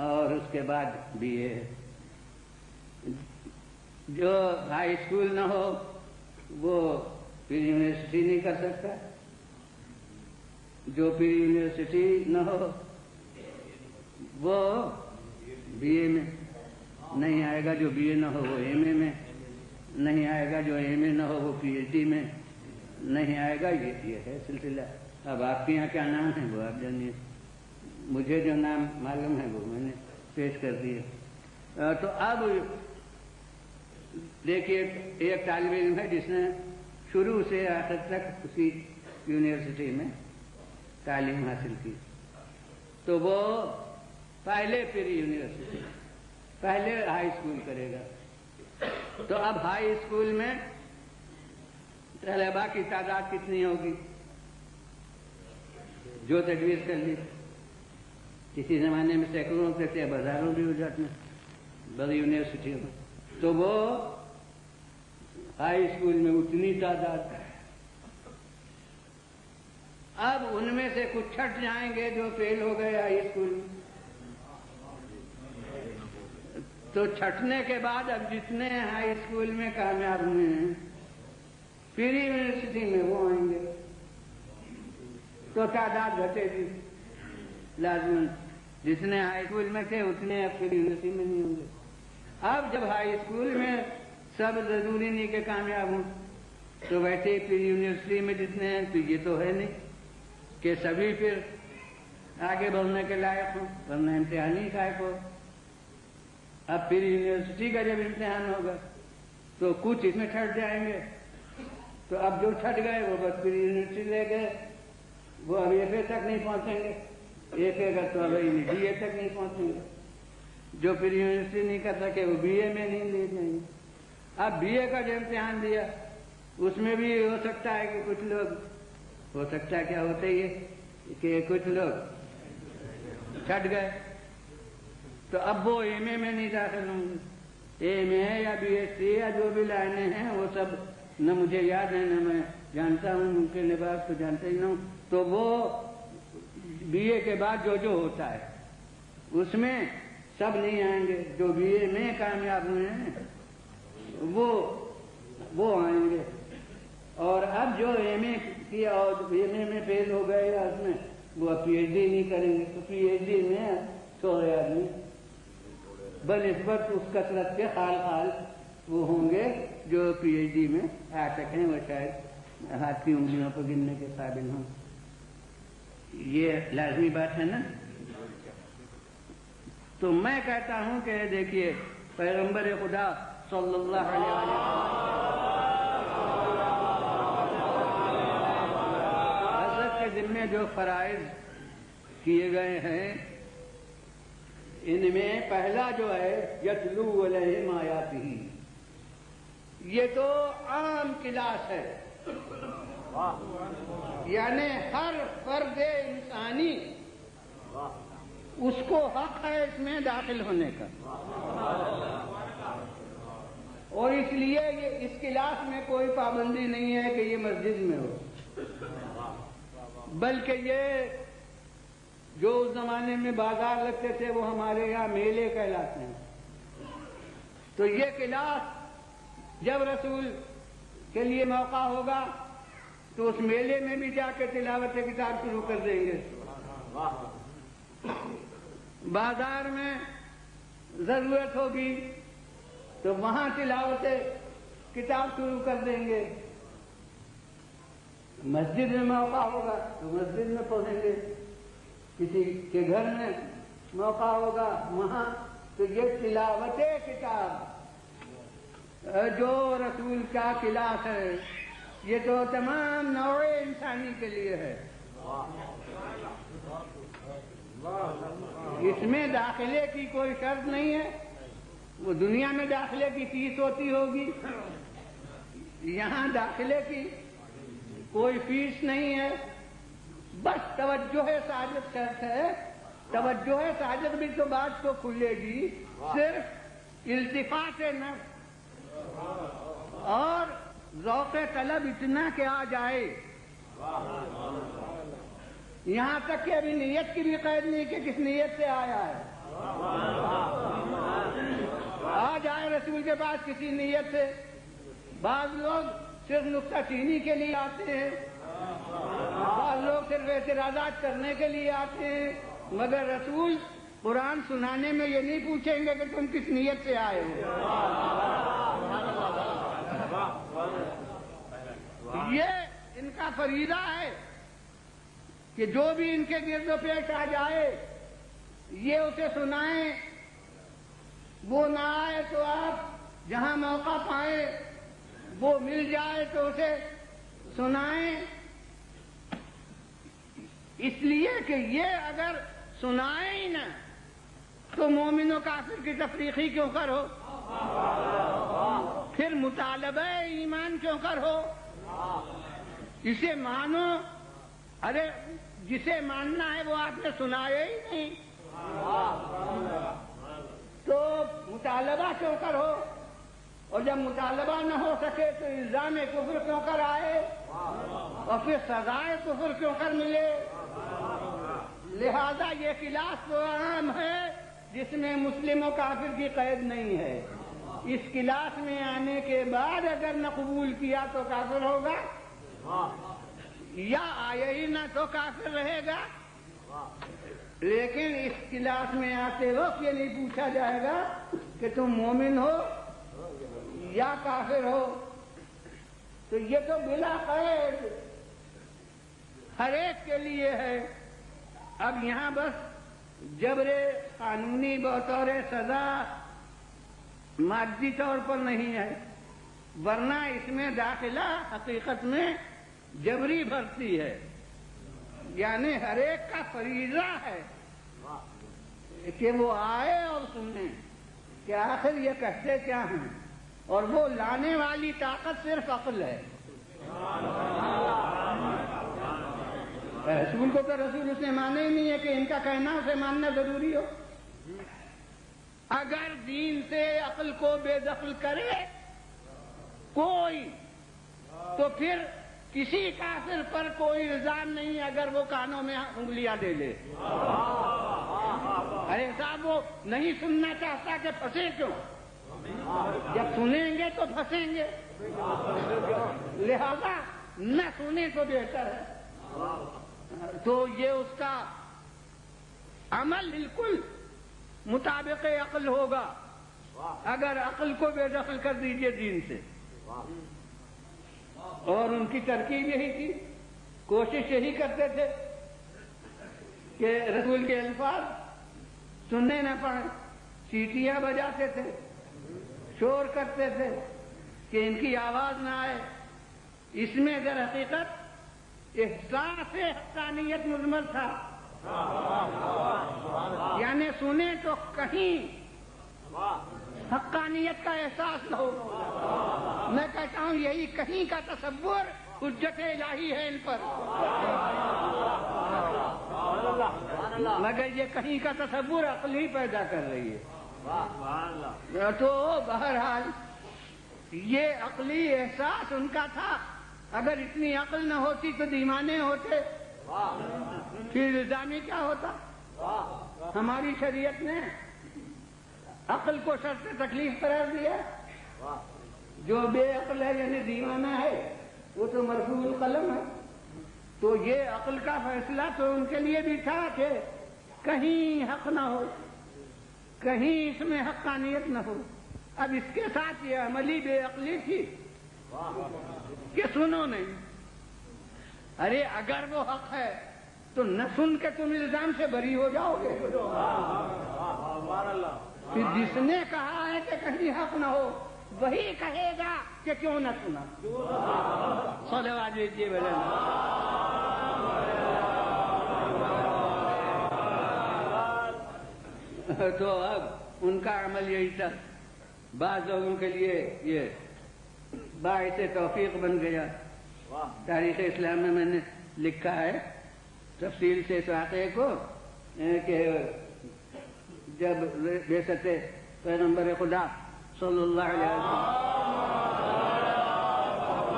اور اس کے بعد بی اے ہے. جو ہائی اسکول نہ ہو وہ پری یونیورسٹی نہیں کر سکتا، جو پری یونیورسٹی نہ ہو وہ بی اے میں نہیں آئے گا، جو بی اے نہ ہو وہ ایم اے میں نہیں آئے گا، جو ایم اے نہ ہو وہ پی ایچ ڈی میں نہیں آئے گا. یہ ہے سلسلہ. اب آپ کے یہاں کیا نام ہے وہ آپ جانیے، مجھے جو نام معلوم ہے وہ میں نے پیش کر دیے. تو اب دیکھیے ایک طالب علم ہے جس نے شروع سے آخر تک اسی یونیورسٹی میں تعلیم حاصل کی، تو وہ پہلے پری یونیورسٹی پہلے ہائی اسکول کرے گا. تو اب ہائی اسکول میں طلباء کی تعداد کتنی ہوگی جو تجویز کر لی؟ کسی زمانے میں سینکڑوں ہوتے تھے، اب ہزاروں بھی ہو جاتے ہیں بڑی یونیورسٹیوں میں. تو وہ ہائی اسکول میں اتنی تعداد. اب ان میں سے کچھ چھٹ جائیں گے جو فیل ہو گئے ہائی اسکول میں. تو چھٹنے کے بعد اب جتنے ہائی اسکول میں کامیاب ہوئے ہیں پری یونیورسٹی میں وہ آئیں گے، تو تعداد گھٹے گی لازماً. جتنے ہائی اسکول میں تھے اتنے اب پری یونیورسٹی میں نہیں ہوں گے. اب جب ہائی اسکول میں سب ضروری نہیں کہ کامیاب ہوں، تو ویسے ہی پری یونیورسٹی میں جتنے ہیں تو یہ تو ہے نہیں کہ سبھی پھر آگے بڑھنے کے لائق ہوں، ورنہ امتحانی قائم ہو. اب پھر یونیورسٹی کا جب امتحان ہوگا تو کچھ اس میں چھٹ جائیں گے، تو اب جو چھٹ گئے وہ بس پھر یونیورسٹی لے گئے، وہ اب ایف اے تک نہیں پہنچیں گے. ایف اے کا تو اب بی اے تک نہیں پہنچیں گے. جو پھر یونیورسٹی نہیں کر سکے وہ بی اے میں نہیں لے جائیں گے. اب بی اے کا جو امتحان دیا اس میں بھی ہو سکتا ہے کہ کچھ لوگ، ہو سکتا ہے کیا ہوتا ہی ہے کہ کچھ لوگ چھٹ گئے، تو اب وہ ایم اے میں نہیں داخل ہوں گے. ایم اے یا بی ایس سی یا جو بھی لائنیں ہیں وہ سب نہ مجھے یاد ہے نہ میں جانتا ہوں، ممکن لباس کو جانتا ہی نہ ہوں. تو وہ بی اے کے بعد جو ہوتا ہے اس میں سب نہیں آئیں گے. جو بی اے میں کامیاب ہوئے ہیں وہ آئیں گے. اور اب جو ایم اے کیا اور ایم اے میں فیل ہو گئے یا اس میں وہ پی ایچ ڈی نہیں کریں گے، تو پی ایچ ڈی میں 100 آدمی بنسبت اس کثرت کے خال وہ ہوں گے جو پی ایچ ڈی میں آ سکیں، وہ شاید ہاتھ کی انگلیوں پر گننے کے قابل ہوں. یہ لازمی بات ہے نا. تو میں کہتا ہوں کہ دیکھیے پیغمبر خدا صلی اللہ علیہ وسلم حضرت کے ذمے جو فرائض کیے گئے ہیں ان میں پہلا جو ہے یتلو علیہم آیاتہ، یہ تو عام کلاس ہے، یعنی ہر فرد انسانی اس کو حق ہے اس میں داخل ہونے کا، اور اس لیے یہ اس کلاس میں کوئی پابندی نہیں ہے کہ یہ مسجد میں ہو، بلکہ یہ جو اس زمانے میں بازار لگتے تھے وہ ہمارے یہاں میلے کہلاتے ہیں. تو یہ کلاس جب رسول کے لیے موقع ہوگا تو اس میلے میں بھی جا کے تلاوت کتاب شروع کر دیں گے. بازار میں ضرورت ہوگی تو وہاں تلاوت کتاب شروع کر دیں گے. مسجد میں موقع ہوگا تو مسجد میں پڑھیں گے، کسی کے گھر میں موقع ہوگا وہاں تو یہ تلاوت کتاب جو رسول کا کلاس ہے یہ تو تمام نوع انسانی کے لیے ہے. اس میں داخلے کی کوئی شرط نہیں ہے. وہ دنیا میں داخلے کی فیس ہوتی ہوگی، یہاں داخلے کی کوئی فیس نہیں ہے، بس توجہ ساجد شرط ہے. توجہ ساجد بھی تو بات کو کھلے گی صرف التفات نفس اور ذوق طلب اتنا کہ آ جائے. یہاں تک کہ ابھی نیت کی بھی قید نہیں کہ کس نیت سے آیا ہے. آ جائے رسول کے پاس کسی نیت سے. بعض لوگ صرف نکتہ چینی کے لیے آتے ہیں، بعض لوگ صرف اعتراضات کرنے کے لیے آتے ہیں، مگر رسول قرآن سنانے میں یہ نہیں پوچھیں گے کہ تم کس نیت سے آئے ہو. یہ ان کا فریضہ ہے کہ جو بھی ان کے گرد و پیش آ جائے یہ اسے سنائیں. وہ نہ آئے تو آپ جہاں موقع پائیں، وہ مل جائے تو اسے سنائیں. اس لیے کہ یہ اگر سنائیں ہی نہ تو مومن و کافر کی تفریقی کیوں کرو، پھر مطالبہ ایمان کیوں کرو. اسے مانو. ارے جسے ماننا ہے وہ آپ نے سنایا ہی نہیں تو مطالبہ کیوں کرو. اور جب مطالبہ نہ ہو سکے تو الزام کفر کیوں کر آئے اور پھر سزائے کفر کیوں کر ملے. لہذا یہ کلاس تو عام ہے جس میں مسلم و کافر کی قید نہیں ہے. اس کلاس میں آنے کے بعد اگر نہ قبول کیا تو کافر ہوگا، یا آئے ہی نہ تو کافر رہے گا. لیکن اس کلاس میں آتے وقت یہ نہیں پوچھا جائے گا کہ تم مومن ہو یا کافر ہو. تو یہ تو بلا قید ہر ایک کے لیے ہے. اب یہاں بس جبر قانونی بطور سزا مادی طور پر نہیں ہے، ورنہ اس میں داخلہ حقیقت میں جبری بھرتی ہے. یعنی ہر ایک کا فریضہ ہے کہ وہ آئے اور سنیں کہ آخر یہ کہتے کیا ہیں، اور وہ لانے والی طاقت صرف عقل ہے. رسول کو تو رسول اس نے مانا ہی نہیں ہے کہ ان کا کہنا اسے ماننا ضروری ہو. اگر دین سے عقل کو بے دخل کرے کوئی تو پھر کسی کافر پر کوئی الزام نہیں اگر وہ کانوں میں انگلیاں لے لے. ارے صاحب وہ نہیں سننا چاہتا کہ پھنسے کیوں، جب سنیں گے تو پھنسیں گے. لہذا نہ سنیں تو بہتر ہے. تو یہ اس کا عمل بالکل مطابق عقل ہوگا اگر عقل کو بے دخل کر دیجئے دین سے. اور ان کی ترکیب یہی تھی، کوشش یہی کرتے تھے کہ رسول کے الفاظ سننے نہ پڑیں، سیٹیاں بجاتے تھے، شور کرتے تھے کہ ان کی آواز نہ آئے. اس میں در حقیقت احساس حقانیت مضمر تھا، یعنی سنیں تو کہیں حقانیت کا احساس نہ ہو. میں کہتا ہوں یہی کہیں کا تصور حجت الہی ہے ان پر، مگر یہ کہیں کا تصور عقل ہی پیدا کر رہی ہے. تو بہرحال یہ عقلی احساس ان کا تھا. اگر اتنی عقل نہ ہوتی تو دیوانے ہوتے، پھر الزامی کیا ہوتا؟ ہماری شریعت نے عقل کو شرط تکلیف قرار دیا. جو بے عقل ہے یعنی دیوانہ ہے وہ تو مرفوع القلم ہے. تو یہ عقل کا فیصلہ تو ان کے لیے بھی تھا کہ کہیں حق نہ ہو، کہیں اس میں حقانیت نہ ہو. اب اس کے ساتھ یہ عملی بے عقلی تھی کہ سنو نہیں. ارے اگر وہ حق ہے تو نہ سن کے تم الزام سے بری ہو جاؤ گے. پھر جس نے کہا ہے کہ کہیں حق نہ ہو وہی کہے گا کہ کیوں نہ سنا. صلوات دیجیے بھلے. تو اب ان کا عمل یہی تھا. بعض لوگوں کے لیے یہ باعث توفیق بن گیا. تاریخ اسلام میں نے لکھا ہے تفصیل سے اس واقعے کو کہ جب بعثت پیغمبر خدا صلی اللہ علیہ وسلم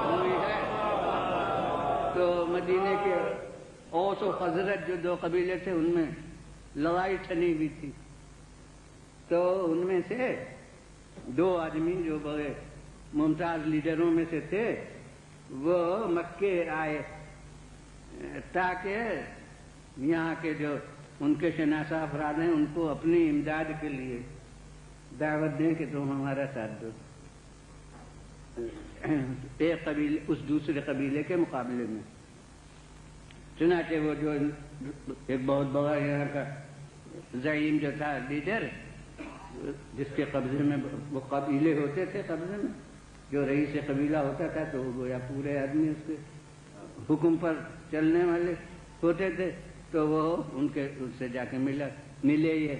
ہوئی ہے تو مدینے کے اوس و خزرج جو دو قبیلے تھے ان میں لڑائی چھنی ہوئی تھی. تو ان میں سے دو آدمی جو بڑے ممتاز لیڈروں میں سے تھے وہ مکے آئے تاکہ یہاں کے جو ان کے شناسہ افراد ہیں ان کو اپنی امداد کے لیے دعوت دیں کہ تم ہمارا ساتھ دو ایک قبیلے اس دوسرے قبیلے کے مقابلے میں. چنانچہ وہ جو ایک بہت بڑا یہاں کا زعیم جو تھا لیڈر جس کے قبضے میں وہ قبیلے ہوتے تھے، قبضے میں جو رئیس قبیلہ ہوتا تھا تو وہ گویا پورے آدمی اس کے حکم پر چلنے والے ہوتے تھے. تو وہ ان سے جا کے ملے یہ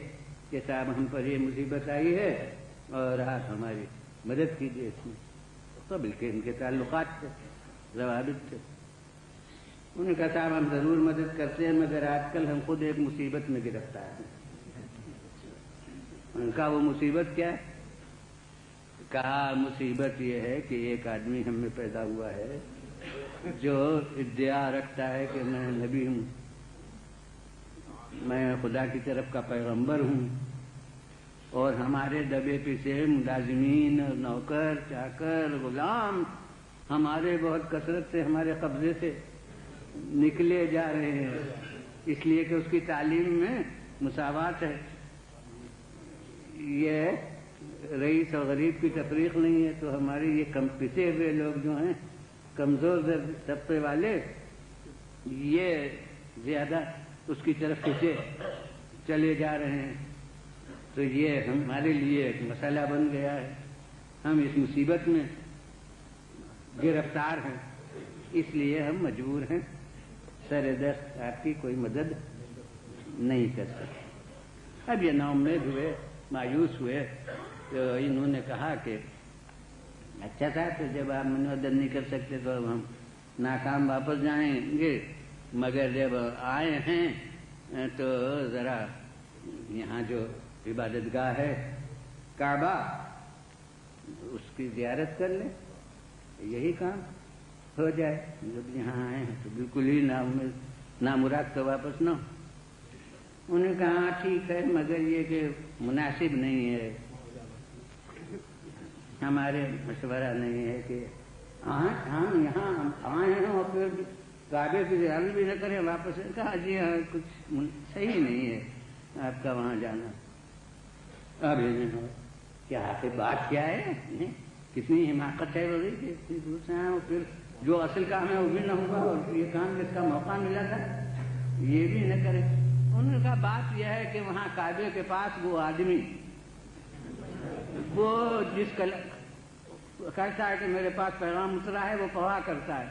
کہ صاحب ہم پر یہ مصیبت آئی ہے اور آپ ہماری مدد کیجیے. اس میں قبل کے ان کے تعلقات تھے، ضوابط تھے. انہوں نے کہا صاحب ہم ضرور مدد کرتے ہیں مگر آج کل ہم خود ایک مصیبت میں گرفتار ہیں. ان کا وہ مصیبت کیا ہے؟ کہا مصیبت یہ ہے کہ ایک آدمی ہم میں پیدا ہوا ہے جو ادعا رکھتا ہے کہ میں نبی ہوں، میں خدا کی طرف کا پیغمبر ہوں، اور ہمارے دبے پیچھے ملازمین اور نوکر چاکر غلام ہمارے بہت کثرت سے ہمارے قبضے سے نکلے جا رہے ہیں، اس لیے کہ اس کی تعلیم میں مساوات ہے. یہ رئیس اور غریب کی تفریق نہیں ہے. تو ہمارے یہ کم پسے ہوئے لوگ جو ہیں کمزور طبقے والے یہ زیادہ اس کی طرف کھینچے چلے جا رہے ہیں. تو یہ ہمارے لیے ایک مسئلہ بن گیا ہے. ہم اس مصیبت میں گرفتار ہیں، اس لیے ہم مجبور ہیں سر دست آپ کی کوئی مدد نہیں کر سکتے. اب یہ نا امید ہوئے، مایوس ہوئے. تو انہوں نے کہا کہ اچھا تھا تو جب آپ مدد نہیں کر سکتے تو اب ہم ناکام واپس جائیں گے، مگر جب آئے ہیں تو ذرا یہاں جو عبادت گاہ ہے کعبہ اس کی زیارت کر لیں، یہی کام ہو جائے. جب یہاں آئے ہیں تو بالکل ہی نامراد تو واپس نہ. انہوں نے کہا ٹھیک ہے مگر یہ کہ مناسب نہیں ہے، ہمارے مشورہ نہیں ہے کہ ہم یہاں آئے ہیں اور پھر کعبے کی زیارت بھی نہ کریں واپس. کہا جی ہاں کچھ صحیح نہیں ہے آپ کا وہاں جانا. اب کیا آخر بات کیا ہے؟ کتنی حماقت ہے وہی کہ اتنی دور سے آئے اور پھر جو اصل کام ہے وہ بھی نہ ہوگا، اور یہ کام جس کا موقع ملا تھا یہ بھی نہ کرے۔ انہوں نے کہا بات یہ ہے کہ وہاں کعبے کے پاس وہ آدمی وہ جس کہتا ہے کہ میرے پاس پیغام اترا ہے، وہ پڑھا کرتا ہے،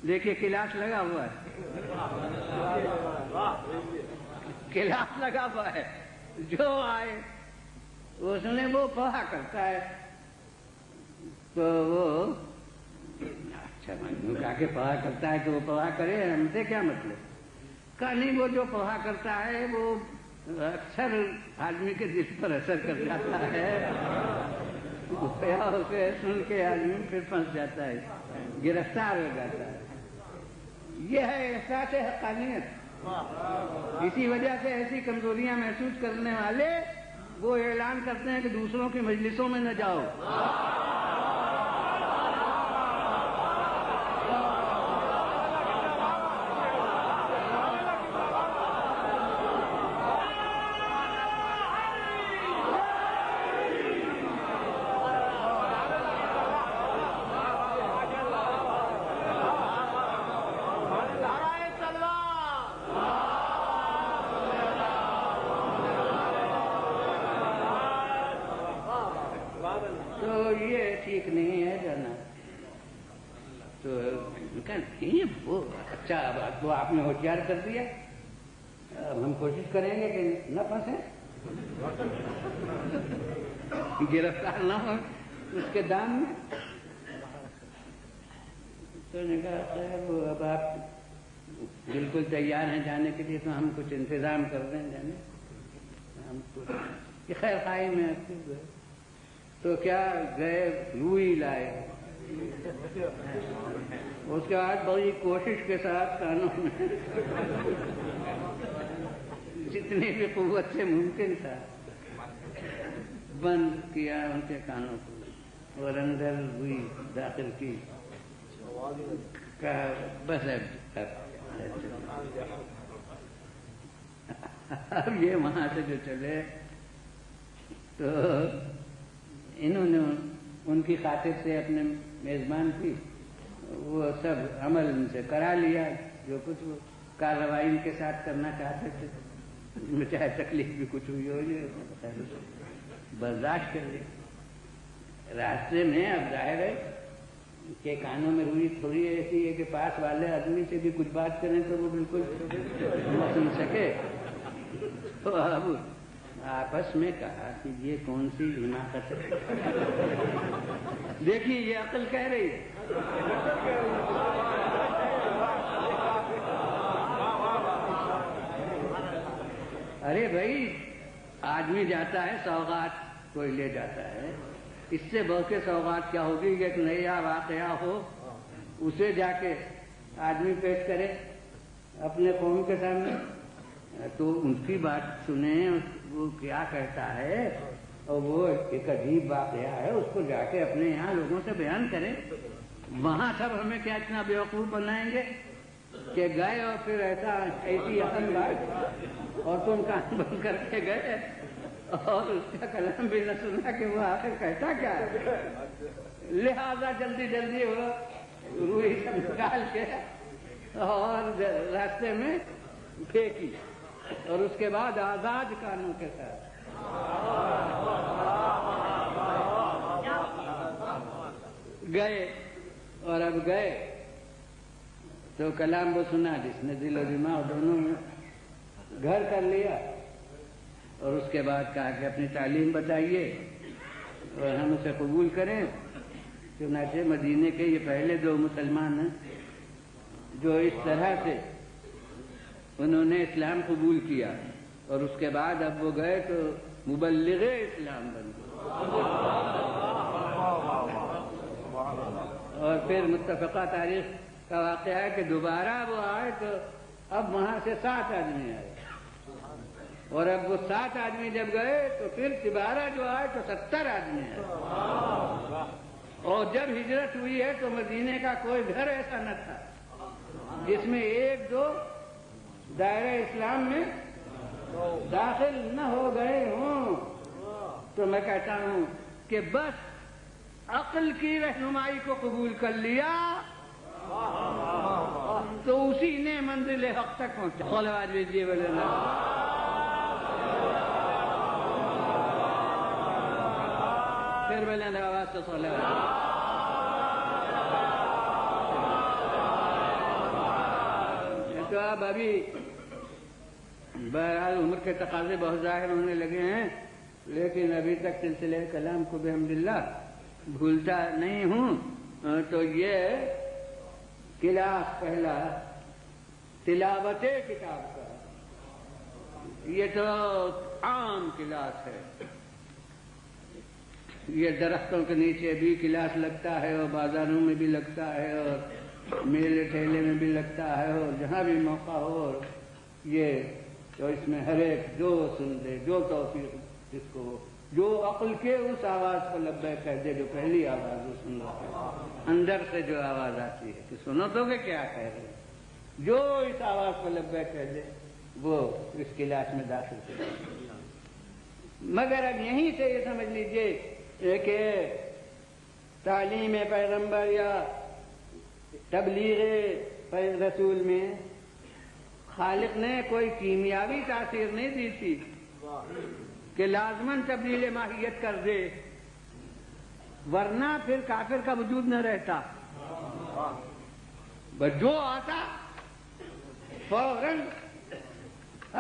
دیکھیے کلاس لگا ہوا ہے، کلاس لگا ہوا ہے، جو آئے اس نے وہ پڑھا کرتا ہے۔ تو وہ اچھا کہا کہ پڑھا کرتا ہے تو وہ پڑھا کرے، ہم سے کیا مطلب؟ کہا نہیں، وہ جو پڑھا کرتا ہے وہ اکثر آدمی کے دل پر اثر کر جاتا ہے، اسے سن کے آدمی پھر پھنس جاتا ہے، گرفتار ہو جاتا ہے۔ یہ ہے احساس حقانیت۔ اسی وجہ سے ایسی کمزوریاں محسوس کرنے والے وہ اعلان کرتے ہیں کہ دوسروں کی مجلسوں میں نہ جاؤ۔ تو یہ ٹھیک نہیں ہے جانا۔ تو نہیں وہ اچھا، اب وہ آپ نے ہوشیار کر دیا، اب ہم کوشش کریں گے کہ نہ پھنسیں، گرفتار نہ ہو اس کے دام میں۔ تو نے کہا وہ اب آپ بالکل تیار ہیں جانے کے لیے تو ہم کچھ انتظام کر دیں جانے، ہم کہ خیر خواہی میں تو کیا گئے، روئی لائے، اس کے بعد بڑی کوشش کے ساتھ کانوں میں جتنی بھی قوت سے ممکن تھا بند کیا ان کے کانوں کو اور اندر روئی داخل کی، کہا بس اب یہ وہاں سے جو چلے تو انہوں نے ان کی خاطر سے اپنے میزبان کی وہ سب عمل ان سے کرا لیا، جو کچھ وہ کارروائی ان کے ساتھ کرنا چاہتے تھے، چاہے تکلیف بھی کچھ ہوئی ہو برداشت کر لی۔ راستے میں اب ظاہر ہے کہ کانوں میں روئی تھوڑی ایسی ہے کہ پاس والے آدمی سے بھی کچھ بات کریں تو وہ بالکل نہ سن سکے، تو اب آپس میں کہا کہ یہ کون سی حماقت ہے، دیکھیے یہ عقل کہہ رہی ہے۔ ارے بھائی آدمی جاتا ہے سوغات کوئی لے جاتا ہے، اس سے بہت کے سوغات کیا ہوگی کہ ایک نیا واقعہ ہو اسے جا کے آدمی پیش کرے اپنے قوم کے سامنے، تو ان کی بات سنیں وہ کیا کہتا ہے، اور وہ ایک عجیب واقعہ ہے اس کو جا کے اپنے یہاں لوگوں سے بیان کریں۔ وہاں سب ہمیں کیا اتنا بیوقوف بنائیں گے کہ گئے اور پھر ایسی اہم بات اور تم کان بند کر کے گئے اور اس کا کلام بھی نہ سنا کہ وہ آخر کہتا کیا ہے، لہذا جلدی جلدی وہ روئی نکال کے اور راستے میں پھینکی اور اس کے بعد آزاد کانوں کے ساتھ گئے، اور اب گئے تو کلام وہ سنا جس نے دل و دماغ دونوں میں گھر کر لیا، اور اس کے بعد کہا کہ اپنی تعلیم بتائیے اور ہم اسے قبول کریں۔ چنانچہ مدینے کے یہ پہلے دو مسلمان ہیں جو اس طرح سے انہوں نے اسلام قبول کیا، اور اس کے بعد اب وہ گئے تو مبلغ اسلام بن گئے، اور پھر متفقہ تاریخ کا واقعہ ہے کہ دوبارہ وہ آئے تو اب وہاں سے 7 آدمی آئے، اور اب وہ 7 آدمی جب گئے تو پھر دوبارہ جو آئے تو 70 آدمی آئے، اور جب ہجرت ہوئی ہے تو مدینے کا کوئی گھر ایسا نہ تھا جس میں 1-2 دائرہ اسلام میں داخل نہ ہو گئے ہوں۔ تو تو میں کہتا ہوں کہ بس عقل کی رہنمائی کو قبول کر لیا تو اسی نے منزل حق تک پہنچا. صلوات بھیجیے بولے نا. پھر بولے نا آواز سے صلوات. تو اب ابھی بہرحال عمر کے تقاضے بہت ظاہر ہونے لگے ہیں، لیکن ابھی تک سلسلہ کلام کو بحمدللہ بھولتا نہیں ہوں. تو یہ کلاس پہلا تلاوت کتاب کا، یہ تو عام کلاس ہے. یہ درختوں کے نیچے بھی کلاس لگتا ہے اور بازاروں میں بھی لگتا ہے اور میلے ٹھیلے میں بھی لگتا ہے اور جہاں بھی موقع ہو. یہ تو اس میں ہر ایک جو سن دے، جو توفیق جس کو ہو، جو عقل کے اس آواز کو لبیک کہہ دے جو پہلی آواز وہ سن رہا ہے، اندر سے جو آواز آتی ہے کہ سنو تو کہ کیا کہہ رہے ہیں، جو اس آواز کو لبیک کہہ دے وہ اس کلاس میں داخل کر. مگر اب یہیں سے یہ سمجھ لیجئے کہ تعلیم پیغمبر یا تبلیغ رسول میں خالق نے کوئی کیمیاوی تاثیر نہیں دی تھی کہ لازماً تبدیل ماہیت کر دے، ورنہ پھر کافر کا وجود نہ رہتا. بس جو آتا فوراً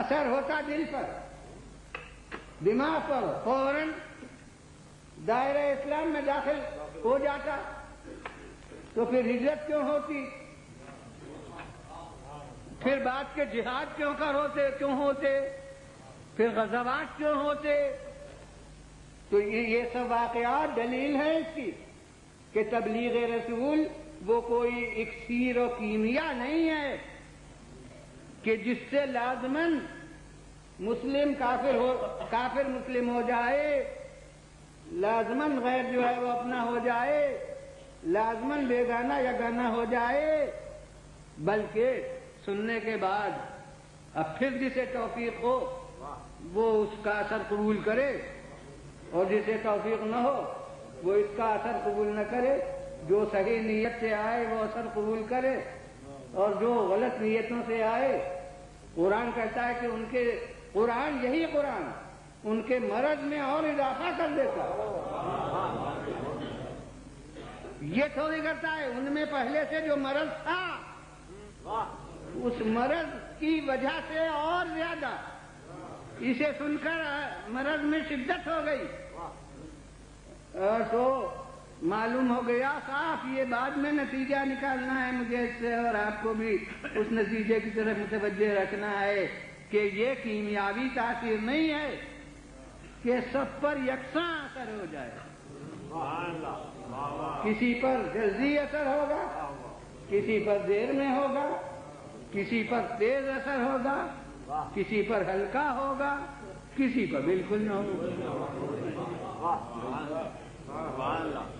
اثر ہوتا دل پر، دماغ پر، فوراً دائرہ اسلام میں داخل ہو جاتا. تو پھر ہجرت کیوں ہوتی؟ پھر بعد کے جہاد کیوں ہوتے؟ پھر غزوات کیوں ہوتے؟ تو یہ سب واقعات دلیل ہے اس کی کہ تبلیغ رسول وہ کوئی اکسیر و کیمیا نہیں ہے کہ جس سے لازماً مسلم کافر مسلم ہو جائے، لازماً غیر جو ہے وہ اپنا ہو جائے، لازماً بیگانہ یا گانا ہو جائے، بلکہ سننے کے بعد اب پھر جسے توفیق ہو وہ اس کا اثر قبول کرے اور جسے توفیق نہ ہو وہ اس کا اثر قبول نہ کرے. جو صحیح نیت سے آئے وہ اثر قبول کرے اور جو غلط نیتوں سے آئے، قرآن کہتا ہے کہ ان کے قرآن، یہی قرآن ان کے مرض میں اور اضافہ کر دیتا. یہ تھوڑی کرتا ہے ان میں پہلے سے جو مرض تھا اس مرض کی وجہ سے اور زیادہ اسے سن کر مرض میں شدت ہو گئی. تو معلوم ہو گیا صاف، یہ بعد میں نتیجہ نکالنا ہے مجھے اس سے، اور آپ کو بھی اس نتیجے کی طرف متوجہ رکھنا ہے کہ یہ کیمیاوی تاثیر نہیں ہے کہ سب پر یکساں اثر ہو جائے. کسی پر جلدی اثر ہوگا، کسی پر دیر میں ہوگا، کسی پر تیز اثر ہوگا، کسی پر ہلکا ہوگا، کسی پر بالکل نہ ہوگا.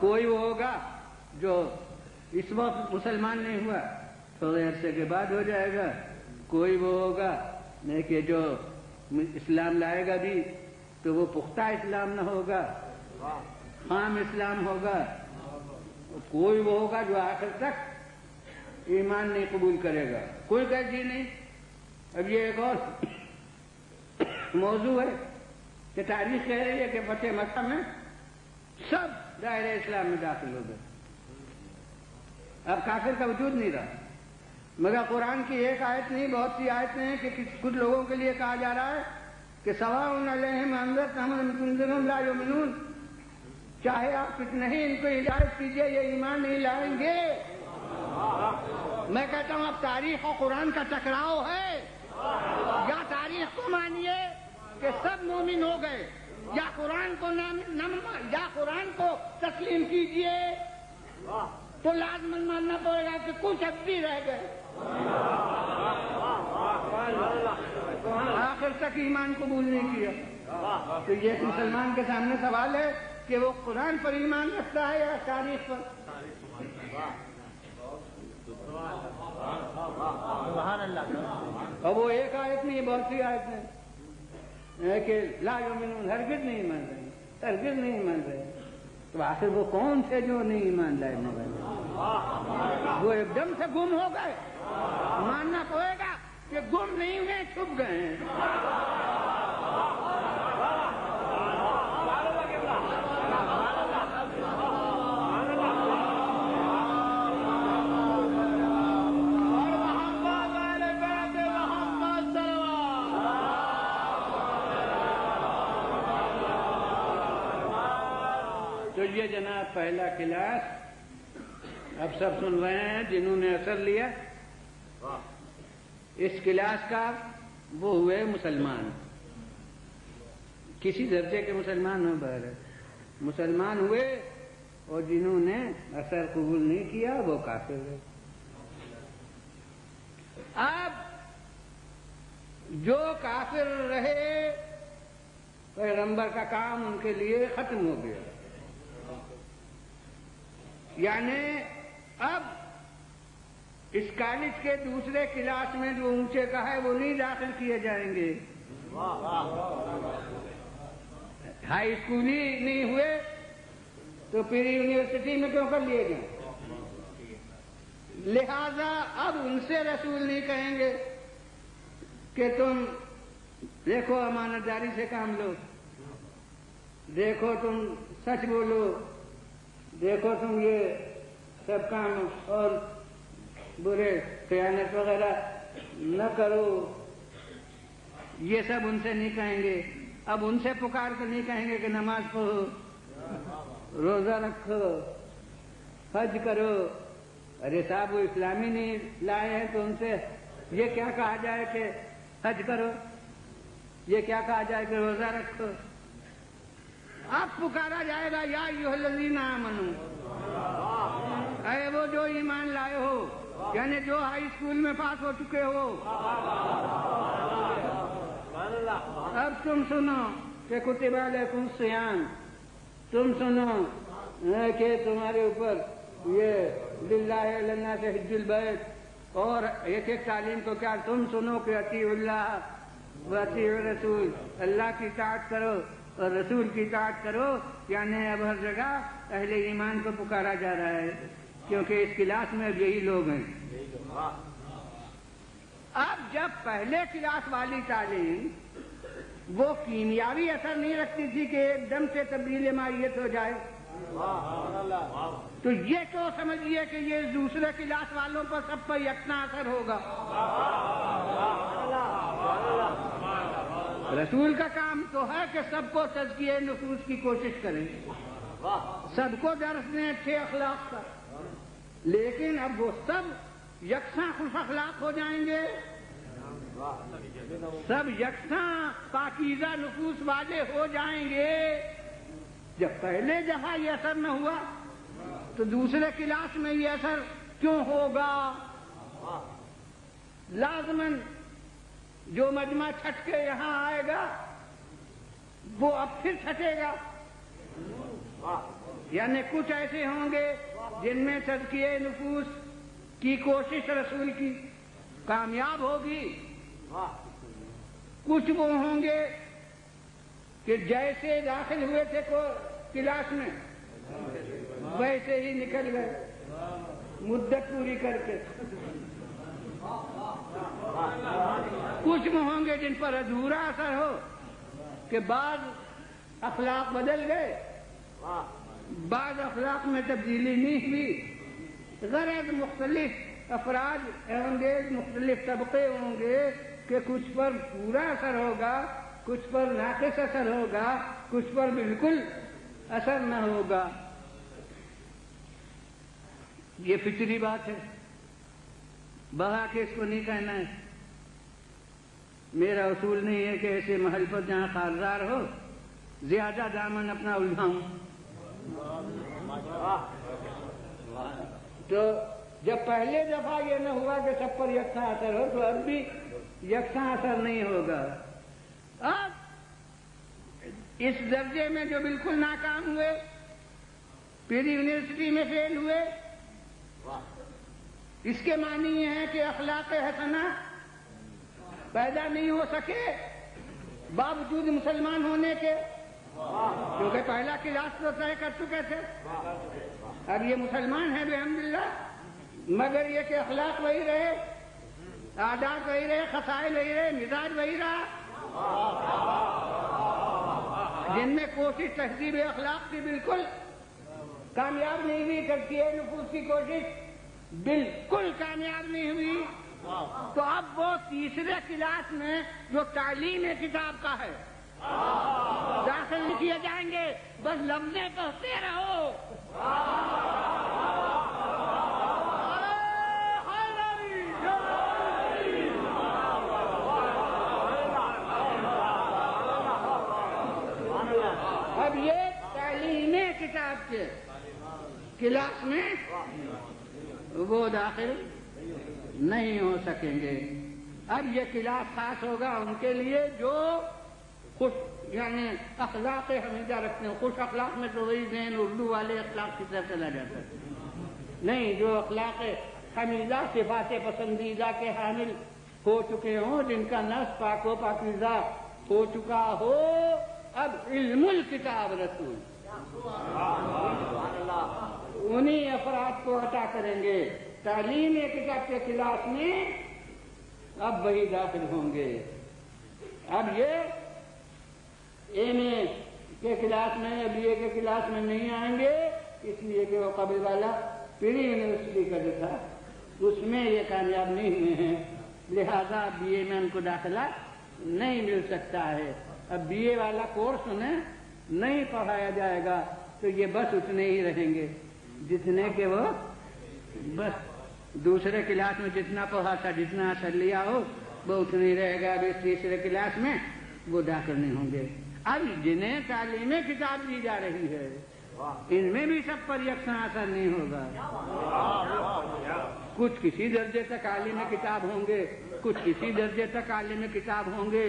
کوئی وہ ہوگا جو اس وقت مسلمان نہیں ہوا، تھوڑے عرصے کے بعد ہو جائے گا. کوئی وہ ہوگا کہ جو اسلام لائے گا بھی تو وہ پختہ اسلام نہ ہوگا، خام اسلام ہوگا. کوئی وہ ہوگا جو آخر تک ایمان نہیں قبول کرے گا. کوئی کہے جی نہیں. اب یہ ایک اور موضوع ہے کہ تاریخ کہہ رہی ہے کہ فتح مکہ میں سب دائرہ اسلام میں داخل ہو گئے، اب کافر کا وجود نہیں رہا. مگر قرآن کی ایک آیت نہیں، بہت سی آیتیں ہیں کہ کچھ لوگوں کے لیے کہا جا رہا ہے کہ سواء علیہم انذرتہم ام تنذرہم لا یؤمنون، چاہے آپ کتنے ہی ان کو ہدایت کیجئے یہ ایمان نہیں لائیں گے. میں کہتا ہوں اب تاریخ اور قرآن کا ٹکراؤ ہے، یا تاریخ کو مانیے کہ سب مومن ہو گئے، یا قرآن کو تسلیم کیجئے تو لازماً ماننا پڑے گا کہ کچھ اب بھی رہ گئے. آخر تک ایمان قبول نہیں کیا. تو یہ مسلمان کے سامنے سوال ہے کہ وہ قرآن پر ایمان رکھتا ہے یا تاریخ پر. اور وہ ایک آیت نہیں، بہت سی آیت ہیں کہ لا یؤمنون، ہرگز نہیں مان رہے. ہرگز نہیں مان رہے. تو آخر وہ کون تھے جو نہیں مان لائے والے؟ وہ ایک دم سے گم ہو گئے. ماننا پڑے گا کہ گم نہیں ہوئے، چھپ گئے ہیں. تو یہ جناب پہلا کلاس اب سب سن رہے ہیں جنہوں نے اثر لیا. اس کلاس کا وہ ہوئے مسلمان، کسی درجے کے مسلمان ہو، بہر مسلمان ہوئے، اور جنہوں نے اثر قبول نہیں کیا وہ کافر ہوئے. اب جو کافر رہے پیغمبر کا کام ان کے لیے ختم ہو گیا. یعنی اب اس کالج کے دوسرے کلاس میں جو اونچے کا ہے وہ نہیں داخل کیے جائیں گے. ہائی اسکول ہی نہیں ہوئے تو پھر یونیورسٹی میں کیوں کر لیے گئے؟ لہذا اب ان سے رسول نہیں کہیں گے کہ تم دیکھو امانت داری سے کام لو، دیکھو تم سچ بولو، دیکھو تم یہ سب کام اور برے خیانت وغیرہ نہ کرو. یہ سب ان سے نہیں کہیں گے. اب ان سے پکار کر نہیں کہیں گے کہ نماز پڑھو، روزہ رکھو، حج کرو. ارے صاحب وہ اسلامی نہیں لائے ہیں تو ان سے یہ کیا کہا جائے کہ حج کرو، یہ کیا کہا جائے کہ روزہ رکھو. اب پکارا جائے گا یا ایھا الذین آمنو، اے وہ جو ایمان لائے ہو، یعنی جو ہائی اسکول میں پاس ہو چکے ہو. اب تم سنو کہ کتب علیکم الصیام، تم سنو کہ تمہارے اوپر یہ للہ للناس حج البیت، اور ایک ایک تعلیم کو کیا تم سنو کہ اطیعوا اللہ واطیعوا الرسول، اللہ کی اطاعت کرو اور رسول کی اطاعت کرو. یعنی اب ہر جگہ اہل ایمان کو پکارا جا رہا ہے کیونکہ اس کلاس میں اب یہی لوگ ہیں. اب جب پہلے کلاس والی تعلیم وہ کیمیاوی اثر نہیں رکھتی تھی کہ ایک دم سے تبدیل ماہیت ہو جائے، تو یہ تو سمجھیے کہ یہ دوسرے کلاس والوں پر سب پر یکساں اثر ہوگا. رسول کا کام تو ہے کہ سب کو تزکیہ نفوس کی کوشش کریں، سب کو درس دیں اچھے اخلاق کا. لیکن اب وہ سب یکساں خوش اخلاق ہو جائیں گے، سب یکساں پاکیزہ نفوس والے ہو جائیں گے. جب پہلے دفعہ یہ اثر نہ ہوا تو دوسرے کلاس میں یہ اثر کیوں ہوگا؟ لازماً جو مجمع چھٹ کے یہاں آئے گا وہ اب پھر چھٹے گا. یعنی کچھ ایسے ہوں گے جن میں تزکیہ نفوس کی کوشش رسول کی کامیاب ہوگی، کچھ وہ ہوں گے کہ جیسے داخل ہوئے تھے کلاس میں ویسے ہی نکل گئے مدت پوری کر کے. کچھ وہ ہوں گے جن پر ادھورا اثر ہو کہ بعض اخلاق بدل گئے، بعض اخلاق میں تبدیلی نہیں ہوئی. غرض مختلف افراد ہوں گے، مختلف طبقے ہوں گے کہ کچھ پر پورا اثر ہوگا، کچھ پر ناقص اثر ہوگا، کچھ پر بالکل اثر نہ ہوگا. یہ فطری بات ہے، بہا کے اس کو نہیں کہنا ہے. میرا اصول نہیں ہے کہ ایسے محل پر جہاں خاردار ہو زیادہ دامن اپنا الجھاؤں. تو جب پہلے دفعہ یہ نہ ہوا کہ سب پر یکساں اثر ہو تو اب بھی یکساں اثر نہیں ہوگا. اب اس درجے میں جو بالکل ناکام ہوئے، پھر یونیورسٹی میں فیل ہوئے، اس کے معنی یہ ہے کہ اخلاق حسنہ پیدا نہیں ہو سکے باوجود مسلمان ہونے کے. تو کیونکہ پہلا کلاس تو طے کر چکے تھے. اب یہ مسلمان ہیں الحمدللہ، مگر یہ کہ اخلاق وہی رہے، عادات وہی رہے، خصائل وہی رہے، مزاج وہی رہا. جن میں کوشش تہذیب اخلاق کی بالکل کامیاب نہیں ہوئی، تزکیہ نفوس کی کوشش بالکل کامیاب نہیں ہوئی، تو اب وہ تیسرے کلاس میں جو تعلیم کتاب کا ہے داخل نہیں کیے جائیں گے. بس لمحے کہتے رہو. اب یہ تعلیم کتاب کے کلاس میں وہ داخل نہیں ہو سکیں گے. اب یہ کلاس خاص ہوگا ان کے لیے جو خوش یعنی اخلاق حمیدہ رکھتے ہیں. خوش اخلاق میں تو وہی ذہن اردو والے اخلاق کی طرف چلا جاتا ہے. نہیں، جو اخلاق حمیدہ صفات پسندیدہ کے حامل ہو چکے ہوں، جن کا نفس پاک و پاکیزہ ہو چکا ہو، اب علم الکتاب رسول انہی افراد کو عطا کریں گے. تعلیم کتاب کے کلاس میں اب وہی داخل ہوں گے. اب یہ ایم اے کے کلاس میں، اب اے کے کلاس میں نہیں آئیں گے، اس لیے کہ وہ قبل والا پری یونیورسٹی کا جو تھا اس میں یہ کامیاب نہیں ہوئے ہیں، لہذا بی اے میں ان کو داخلہ نہیں مل سکتا ہے. اب بی اے والا کورس انہیں نہیں پڑھایا جائے گا تو یہ بس اتنے ہی رہیں گے جتنے کہ وہ بس دوسرے کلاس میں جتنا پڑھا تھا، جتنا اثر لیا ہو، وہ اتنا ہی رہے گا. اب اس تیسرے کلاس میں وہ داخل نہیں ہوں گے. اب جنہیں تعلیم کتاب دی جا رہی ہے ان میں بھی سب پر یکساں اثر نہیں ہوگا. کچھ کسی درجے تک عالم کتاب ہوں گے، کچھ کسی درجے تک عالم کتاب ہوں گے،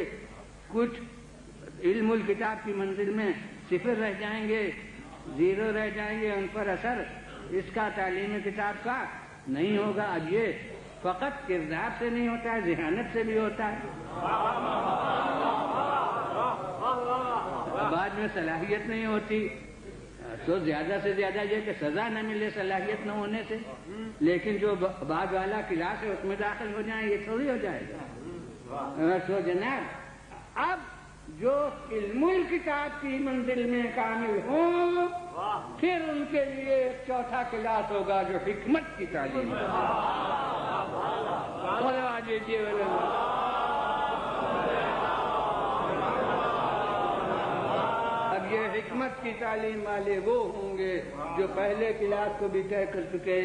کچھ علم الکتاب کی منزل میں صفر رہ جائیں گے، زیرو رہ جائیں گے. ان پر اثر اس کا تعلیم کتاب کا نہیں ہوگا. اب یہ فقط کردار سے نہیں ہوتا ہے، ذہانت سے بھی ہوتا ہے. بعد میں صلاحیت نہیں ہوتی تو زیادہ سے زیادہ یہ کہ سزا نہ ملے صلاحیت نہ ہونے سے، لیکن جو بعد والا کلاس ہے اس میں داخل ہو جائیں، یہ تھوڑی ہو جائے گا. تو جناب اب جو علم الکتاب کی منزل میں کامل ہوں، پھر ان کے لیے ایک چوتھا کلاس ہوگا جو حکمت کی تعلیم ہے. اب یہ حکمت کی تعلیم والے وہ ہوں گے جو پہلے کلاس کو بھی طے کر چکے،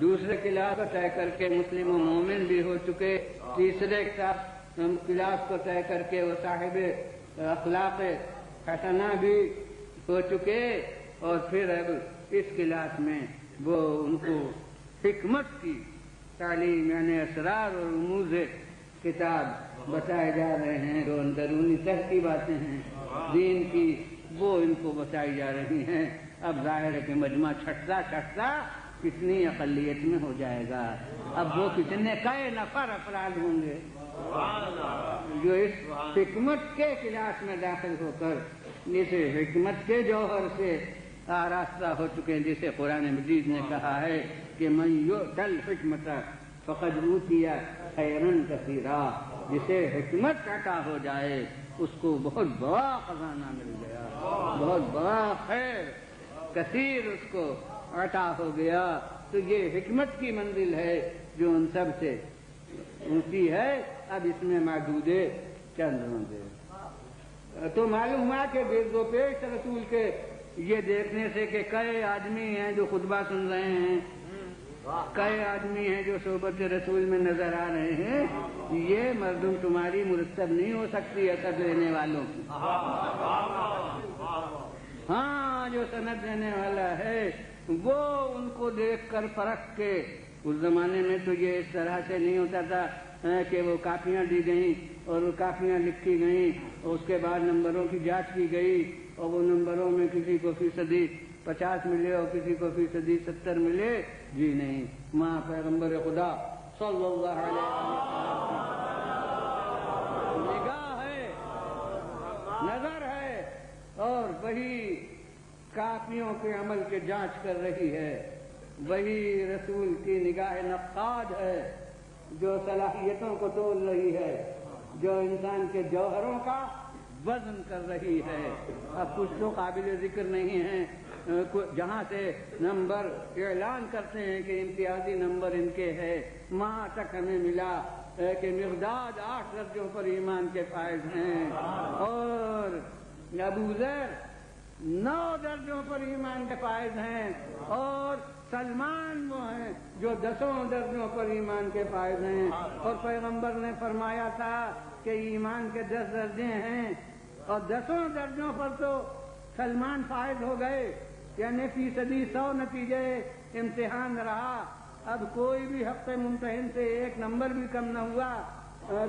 دوسرے کلاس کو طے کر کے مسلم و مومن بھی ہو چکے، تیسرے کلاس کو طے کر کے وہ صاحب اخلاق حسنہ بھی ہو چکے، اور پھر اب اس کلاس میں وہ ان کو حکمت کی تعلیم یعنی اسرار اور رموز کتاب بتائے جا رہے ہیں. جو اندرونی تہ کی باتیں ہیں دین کی وہ ان کو بتائی جا رہی ہیں. اب ظاہر ہے کہ مجمع چھٹتا چھٹتا کتنی اقلیت میں ہو جائے گا. اب وہ کتنے کئے نفر افراد ہوں گے جو اس حکمت کے کلاس میں داخل ہو کر اس حکمت کے جوہر سے آراستہ ہو چکے ہیں، جسے قرآن مجید نے کہا ہے کہ من یؤت الحکمت فقد اوتی خیرا کثیرا. جسے حکمت عطا ہو جائے اس کو بہت بڑا خزانہ مل گیا، بہت بڑا خیر کثیر اس کو عطا ہو گیا. تو یہ حکمت کی منزل ہے جو ان سب سے اونچی ہے. اب اس میں محدود چند ہوں گے. تو معلوم ہوا کہ گرد و پیش رسول کے یہ دیکھنے سے کہ کئی آدمی ہیں جو خطبہ سن رہے ہیں، کئی آدمی ہیں جو صحبت رسول میں نظر آ رہے ہیں، یہ مردم تمہاری مرتب نہیں ہو سکتی اثر لینے والوں کی. ہاں جو سند دینے والا ہے وہ ان کو دیکھ کر پرکھ کے، اس زمانے میں تو یہ اس طرح سے نہیں ہوتا تھا کہ وہ کاپیاں دی گئیں اور وہ کاپیاں لکھی گئیں اور اس کے بعد نمبروں کی جانچ کی گئی اور وہ نمبروں میں کسی کو فیصدی 50 ملے اور کسی کو فیصدی 70 ملے. جی نہیں، وہاں پیغمبر خدا صلی اللہ علیہ وسلم نگاہ ہے، نظر ہے اور وہی کاپیوں کے عمل کے جانچ کر رہی ہے، وہی رسول کی نگاہ نقاد ہے جو صلاحیتوں کو تول رہی ہے، جو انسان کے جوہروں کا وزن کر رہی ہے۔ اب کچھ تو قابل ذکر نہیں ہیں، جہاں سے نمبر اعلان کرتے ہیں کہ امتیازی نمبر ان کے ہے، وہاں تک ہمیں ملا کہ مقداد 8 درجوں پر ایمان کے فائز ہیں، اور ابو ذر 9 درجوں پر ایمان کے فائز ہیں، اور سلمان وہ ہیں جو 10 درجوں پر ایمان کے فائز ہیں۔ اور پیغمبر نے فرمایا تھا کہ ایمان کے 10 درجے ہیں، اور 10 درجوں پر تو سلمان فائز ہو گئے، یعنی 100% نتیجے امتحان رہا۔ اب کوئی بھی حق ممتحن سے 1 نمبر بھی کم نہ ہوا،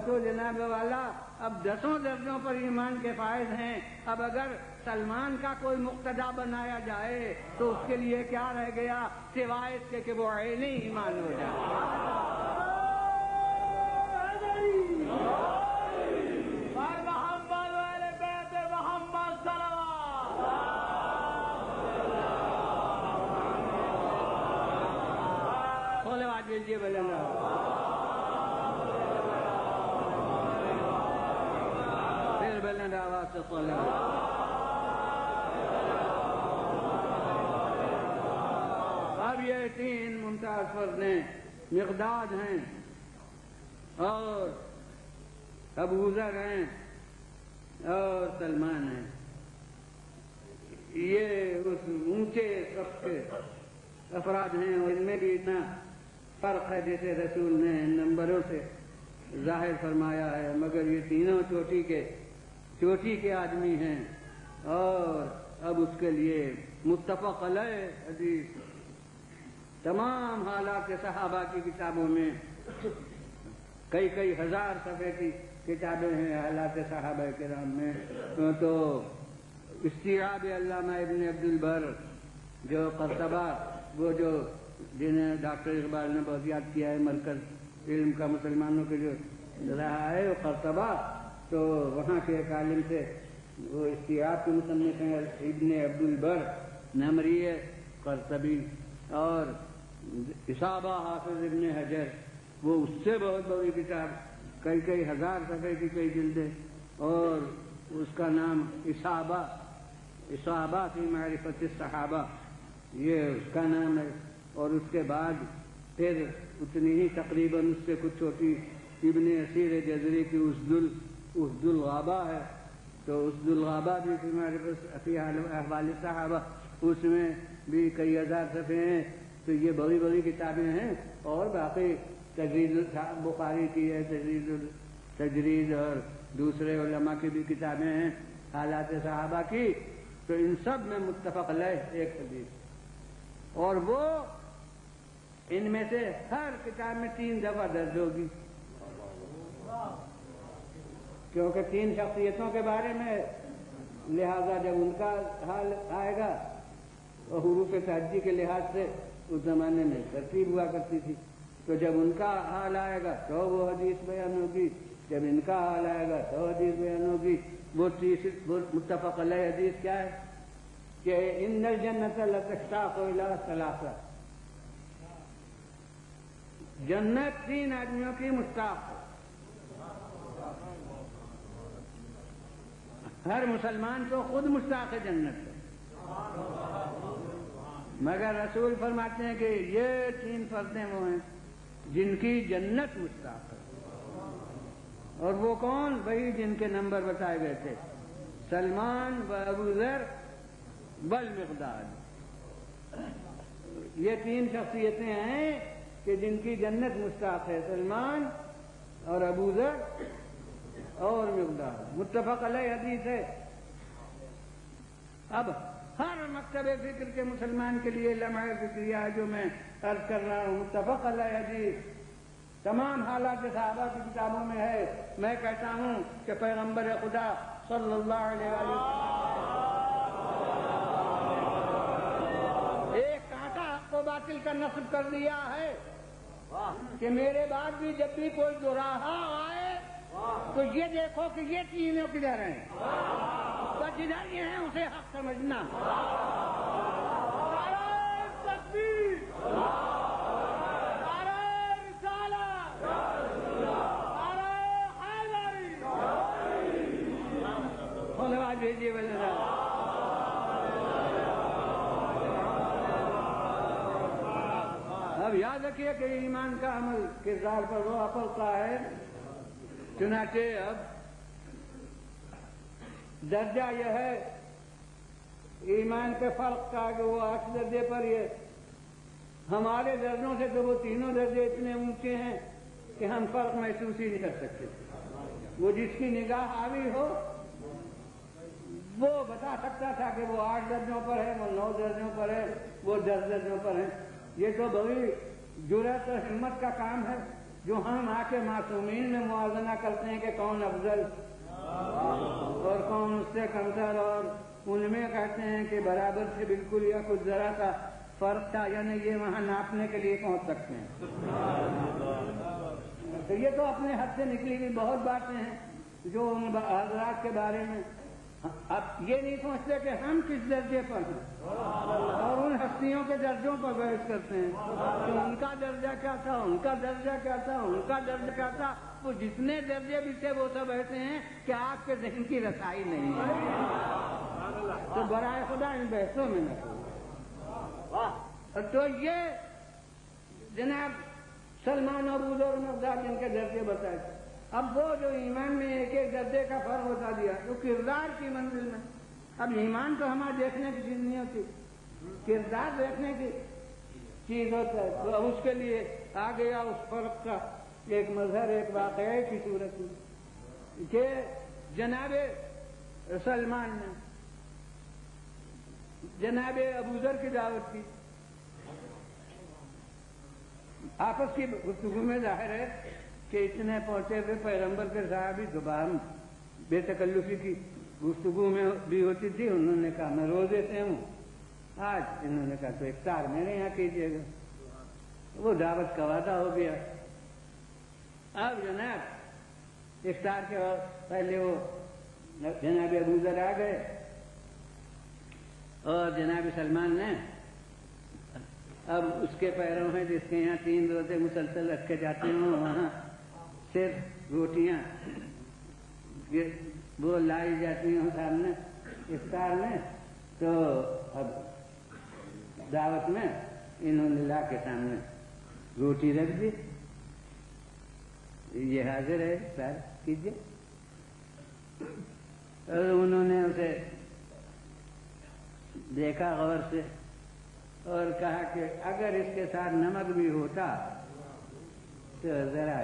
تو جناب والا اب 10 درجوں پر ایمان کے فائز ہیں۔ اب اگر سلمان کا کوئی مقتدا بنایا جائے تو اس کے لیے کیا رہ گیا سوائے اس کے کہ وہ عین ایمان ہو جائے۔ یہ بلند پھر بلند آواز سے اب یہ 3 ممتاز فرد ہیں، مقداد ہیں اور ابو ذر ہیں اور سلمان ہیں۔ یہ اس اونچے سب کے افراد ہیں، اور ان میں بھی اتنا فرق ہے جیسے رسول نے نمبروں سے ظاہر فرمایا ہے، مگر یہ تینوں چوٹی کے آدمی ہیں۔ اور اب اس کے لیے متفق علیہ حدیث تمام حالات صحابہ کی کتابوں میں کئی ہزار صفحے کی کتابیں ہیں حالات صحابہ کرام میں۔ تو استیعاب علامہ ابن عبد البر جو قرطبہ، وہ جو جنہیں ڈاکٹر اقبال نے بہت یاد کیا ہے، مرکز علم کا مسلمانوں کے جو رہا ہے وہ قرطبہ، تو وہاں کے ایک عالم سے وہ استیعاب کے مصنف ہیں ابن عبد البر نمری قرطبی، اور اصابہ حافظ ابن حجر، وہ اس سے بہت بڑی کتاب، کئی ہزار صفحے کی کئی جلدیں، اور اس کا نام اصابہ فی معرفت الصحابہ، یہ اس کا نام ہے۔ اور اس کے بعد پھر اتنی ہی تقریباً اس سے کچھ چھوٹی ابن اسیر جزری کی اسد الغابہ ہے، تو اسد الغابہ بھی فی احوال صحابہ، اس میں بھی کئی ہزار صفحے ہیں۔ تو یہ بڑی کتابیں ہیں، اور باقی تجرید بخاری کی ہے، تجرید اور دوسرے علماء کی بھی کتابیں ہیں حالات صحابہ کی۔ تو ان سب میں متفق علیہ ایک حدیث، اور وہ ان میں سے ہر کتاب میں 3 دفعہ درج ہوگی، کیونکہ 3 شخصیتوں کے بارے میں، لہذا جب ان کا حال آئے گا، اور حروف تہجی کے لحاظ سے اس زمانے میں ترتیب ہوا کرتی تھی، تو جب ان کا حال آئے گا تو وہ حدیث بیان ہوگی، جب ان کا حال آئے گا تو حدیث بیان ہوگی۔ وہ متفق علیہ حدیث کیا ہے کہ ان الجنت لتشتاق الی ثلاثہ، جنت 3 آدمیوں کی مشتاق ہے۔ ہر مسلمان تو خود مشتاق ہے جنت سے، مگر رسول فرماتے ہیں کہ یہ 3 فردیں وہ ہیں جن کی جنت مشتاق ہے، اور وہ کون؟ وہی جن کے نمبر بتائے گئے تھے، سلمان و ابو ذر والمقداد۔ یہ 3 شخصیتیں ہیں کہ جن کی جنت مشتاق ہے، سلمان اور ابو ذر اور مقداد، متفق علیہ حدیث ہے۔ اب ہر مکتب فکر کے مسلمان کے لیے لمحہ فکریہ ہے جو میں عرض کر رہا ہوں، متفق علیہ حدیث تمام حالات صحابہ کی کتابوں میں ہے۔ میں کہتا ہوں کہ پیغمبر خدا صلی اللہ علیہ وسلم ایک کانٹا حق و باطل کا نصب کر دیا ہے کہ میرے بعد بھی جب بھی کوئی راہا آئے تو یہ دیکھو کہ یہ تینوں کدھر ہیں۔ بس ادھر یہ ہے اسے حق سمجھنا. بھیجیے اب یاد رکھیے کہ ایمان کا عمل کردار پر وہ پڑتا ہے. چنانچہ اب درجہ یہ ہے ایمان کے فرق کا کہ وہ 8 درجے پر یہ ہمارے درجوں سے تو وہ تینوں درجے اتنے اونچے ہیں کہ ہم فرق محسوس ہی نہیں کر سکتے. وہ جس کی نگاہ حاوی ہو وہ بتا سکتا تھا کہ وہ 8 درجوں پر ہے، وہ 9 درجوں پر ہے، وہ 10 درجوں پر ہے. یہ تو بڑی جرأت اور ہمت کا کام ہے جو ہم آ کے معصومین میں موازنہ کرتے ہیں کہ کون افضل اور کون اس سے کمتر، اور ان میں کہتے ہیں کہ برابر سے بالکل یا کچھ ذرا سا فرق تھا، یعنی یہ وہاں ناپنے کے لیے پہنچ سکتے ہیں. تو یہ تو اپنے حد سے نکلی ہوئی بہت باتیں ہیں جو ان حضرات کے بارے میں اب یہ نہیں سوچتے کہ ہم کس درجے پر ہیں، اور ان ہستیوں کے درجوں پر بحث کرتے ہیں کہ ان کا درجہ کیا تھا، ان کا درجہ کیا تھا، ان کا درجہ کیا تھا. وہ جتنے درجے بھی تھے وہ سب ایسے ہیں کہ آپ کے ذہن کی رسائی نہیں ہے. تو برائے خدا ان بحثوں میں نہ کرو. تو یہ جناب سلمان ابوذر اور مقداد جن کے درجے بتائے. اب وہ جو ایمان میں ایک ایک درجے کا فرق بتا دیا تو کردار کی منزل میں. اب ایمان تو ہمارا دیکھنے کی چیز نہیں ہوتی، کردار دیکھنے کی چیز ہوتا ہے. تو اب اس کے لیے آ گیا اس فرق کا ایک مظہر، ایک واقعے کی صورت میں کہ جناب سلمان نے جناب ابوذر کی دعوت کی. آپس کی گفتگو میں ظاہر ہے کہ اتنے پہنچے ہوئے پیغمبر کے صحابی زبان بے تکلفی کی گفتگو میں بھی ہوتی تھی. انہوں نے کہا میں روزے سے ہوں آج. انہوں نے کہا تو افطار میرے یہاں کیجیے گا. وہ دعوت کا وعدہ ہو گیا. اب جناب افطار کے وقت پہلے وہ جناب ابوذر آ گئے اور جناب سلمان نے اب اس کے پیروں میں جس کے یہاں 3 روزے مسلسل رکھے جاتے ہوں وہاں صرف روٹیاں وہ لائی جاتی ہوں سامنے افطار میں. تو اب دعوت میں انہوں نے لا کے سامنے روٹی رکھ دی. یہ حاضر ہے افطار کیجیے. اور انہوں نے اسے دیکھا غور سے اور کہا کہ اگر اس کے ساتھ نمک بھی ہوتا تو ذرا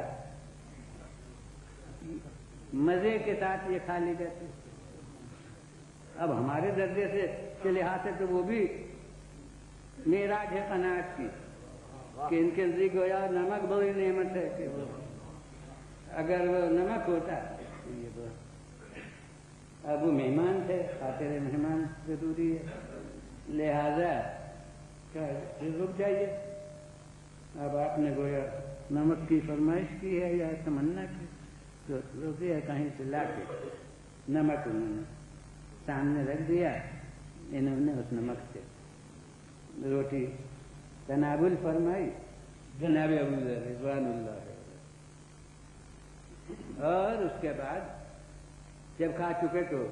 مزے کے ساتھ یہ کھا لی جاتی. اب ہمارے درجے سے کے لحاظ سے تو وہ بھی معراج ہے قناعت کی کہ ان کے نزدیک گویا نمک بڑی نعمت ہے کہ وہ اگر وہ نمک ہوتا تو یہ اب وہ مہمان تھے، خاطر مہمان ضروری ہے، لہذا رک جائیے. اب آپ نے گویا نمک کی فرمائش کی ہے یا تمنا کی تو روٹی ہے کہیں سے لا کے نمک انہوں نے سامنے رکھ دیا. انہوں نے اس نمک سے روٹی تناول فرمائی جناب ابوذر رضوان اللہ. اور اس کے بعد جب کھا چکے تو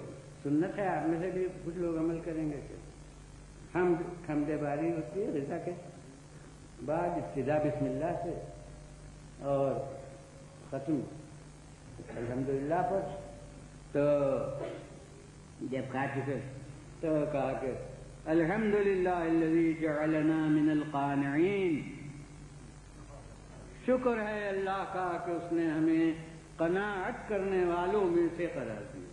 سنت ہے آپ میں سے بھی کچھ لوگ عمل کریں گے کہ حمد باری ہوتی ہے رضا کے بعد ابتدا بسم اللہ سے اور ختم الحمدللہ پر. تو جب کھا چکے تو کہا کہ الحمدللہ الذی جعلنا من القانعین. شکر ہے اللہ کا کہ اس نے ہمیں قناعت کرنے والوں میں سے قرار دیا.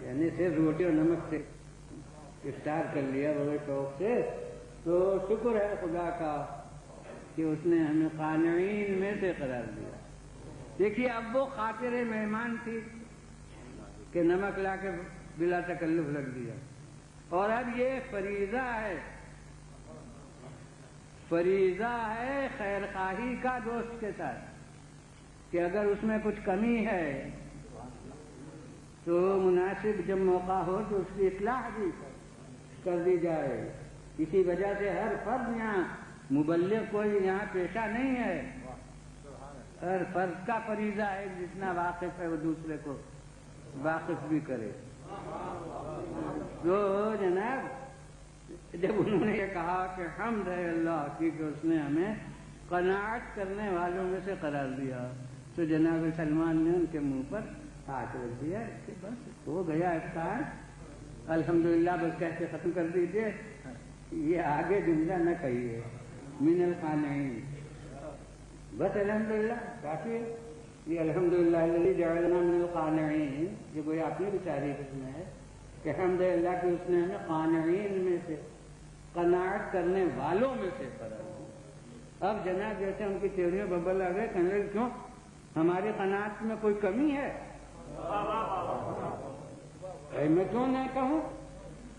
یعنی صرف روٹی اور نمک سے افطار کر لیا بڑے شوق سے تو شکر ہے خدا کا کہ اس نے ہمیں قانعین میں سے قرار دیا. دیکھیے اب وہ خاطر مہمان تھی کہ نمک لا کے بلا تکلف رکھ دیا. اور اب یہ فریضہ ہے خیر خواہی کا دوست کے ساتھ کہ اگر اس میں کچھ کمی ہے تو مناسب جب موقع ہو تو اس کی اصلاح بھی کر دی جائے. اسی وجہ سے ہر فرد یہاں مبلغ کوئی یہاں پیشہ نہیں ہے. ہر فرد کا فریضہ ہے جتنا واقف ہے وہ دوسرے کو واقف بھی کرے. تو جناب جب انہوں نے یہ کہا کہ حمد ہے اللہ کی کہ اس نے ہمیں قناعت کرنے والوں میں سے قرار دیا، تو جناب سلمان نے ان کے منہ پر ہاتھ رکھ دیا کہ بس ہو گیا افطار، الحمدللہ بس کہہ کے ختم کر دیجیے، یہ آگے جملہ نہ کہیے من القانعین، بس الحمدللہ کافی ہے. یہ الحمدللہ الذی جعلنا من القانعین، یہ کوئی اپنی بھی تعریف اس میں ہے کہ حمد اللہ کہ اس نے ہمیں قانعین میں سے، قناعت کرنے والوں میں سے قرار دیا. اب جناب جیسے ان کی تیوریاں ببل آ گئے، کہنے لگے کیوں ہماری قناعت میں کوئی کمی ہے؟ میں کیوں نہ کہوں،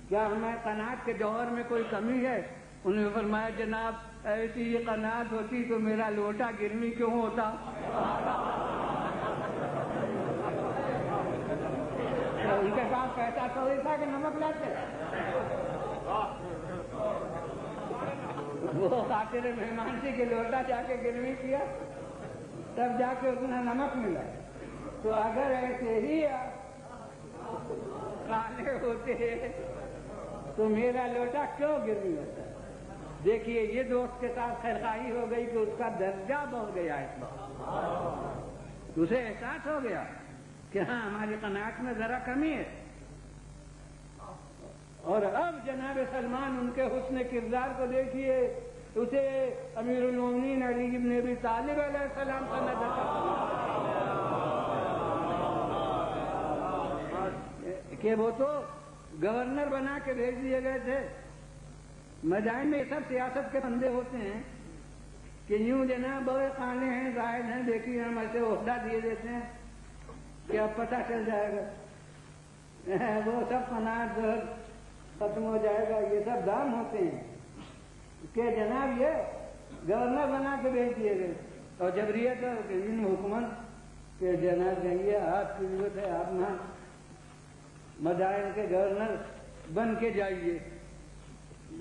کیا ہمارے قناعت کے جوہر میں کوئی کمی ہے؟ انہوں نے فرمایا جناب ایسی یہ قناعت ہوتی تو میرا لوٹا گرمی کیوں ہوتا؟ ان کے پاس پیسہ تو ہی تھا کہ نمک لاتے، وہ خاطر مہمان سے کہ لوٹا جا کے گرمی کیا تب جا کے اتنا نمک ملا. تو اگر ایسے ہی کھانے ہوتے تو میرا لوٹا کیوں گرمی ہوتا ہے؟ دیکھیے یہ دوست کے ساتھ خیرخواہی ہو گئی کہ اس کا درجہ بڑھ گیا، اس وقت اسے احساس ہو گیا کہ ہاں ہماری قناعت میں ذرا کمی ہے. اور اب جناب سلمان ان کے حسن کردار کو دیکھیے، اسے امیر المومنین علی بن ابی طالب علیہ السلام کا نظر کہ وہ تو گورنر بنا کے بھیج دیے گئے تھے. مدائن میں یہ سب سیاست کے بندے ہوتے ہیں کہ یوں جناب بڑے خانے ہیں زاہد ہیں، دیکھیے ہم ایسے عہدہ دیے دیتے ہیں کہ اب پتہ چل جائے گا، وہ سب قناعت ختم ہو جائے گا. یہ سب دام ہوتے ہیں کہ جناب یہ گورنر بنا کے بھیج دیے گئے. اور جب ریت حکومت کہ جناب جائیے آپ کی ضرورت ہے، آپ نہ مدائن کے گورنر بن کے جائیے.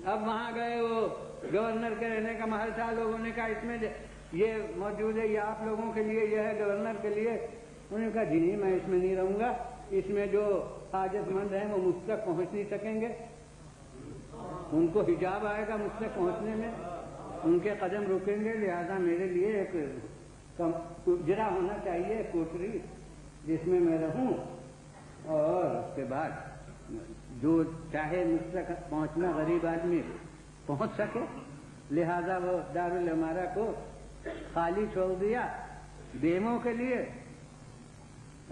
اب وہاں گئے، وہ گورنر کے رہنے کا محل تھا، لوگوں نے کہا اس میں یہ موجود ہے، یہ آپ لوگوں کے لیے، یہ ہے گورنر کے لیے. انہوں نے کہا جی نہیں میں اس میں نہیں رہوں گا، اس میں جو حاجت مند ہیں وہ مجھ تک پہنچ نہیں سکیں گے، ان کو حجاب آئے گا مجھ تک پہنچنے میں، ان کے قدم رکیں گے، لہذا میرے لیے ایک اجرا ہونا چاہیے، کوٹری جس میں میں رہوں اور اس کے بعد جو چاہے مجھ تک پہنچنا غریب آدمی پہنچ سکے. لہذا وہ دارالعمارہ کو خالی چھوڑ دیا بیموں کے لیے،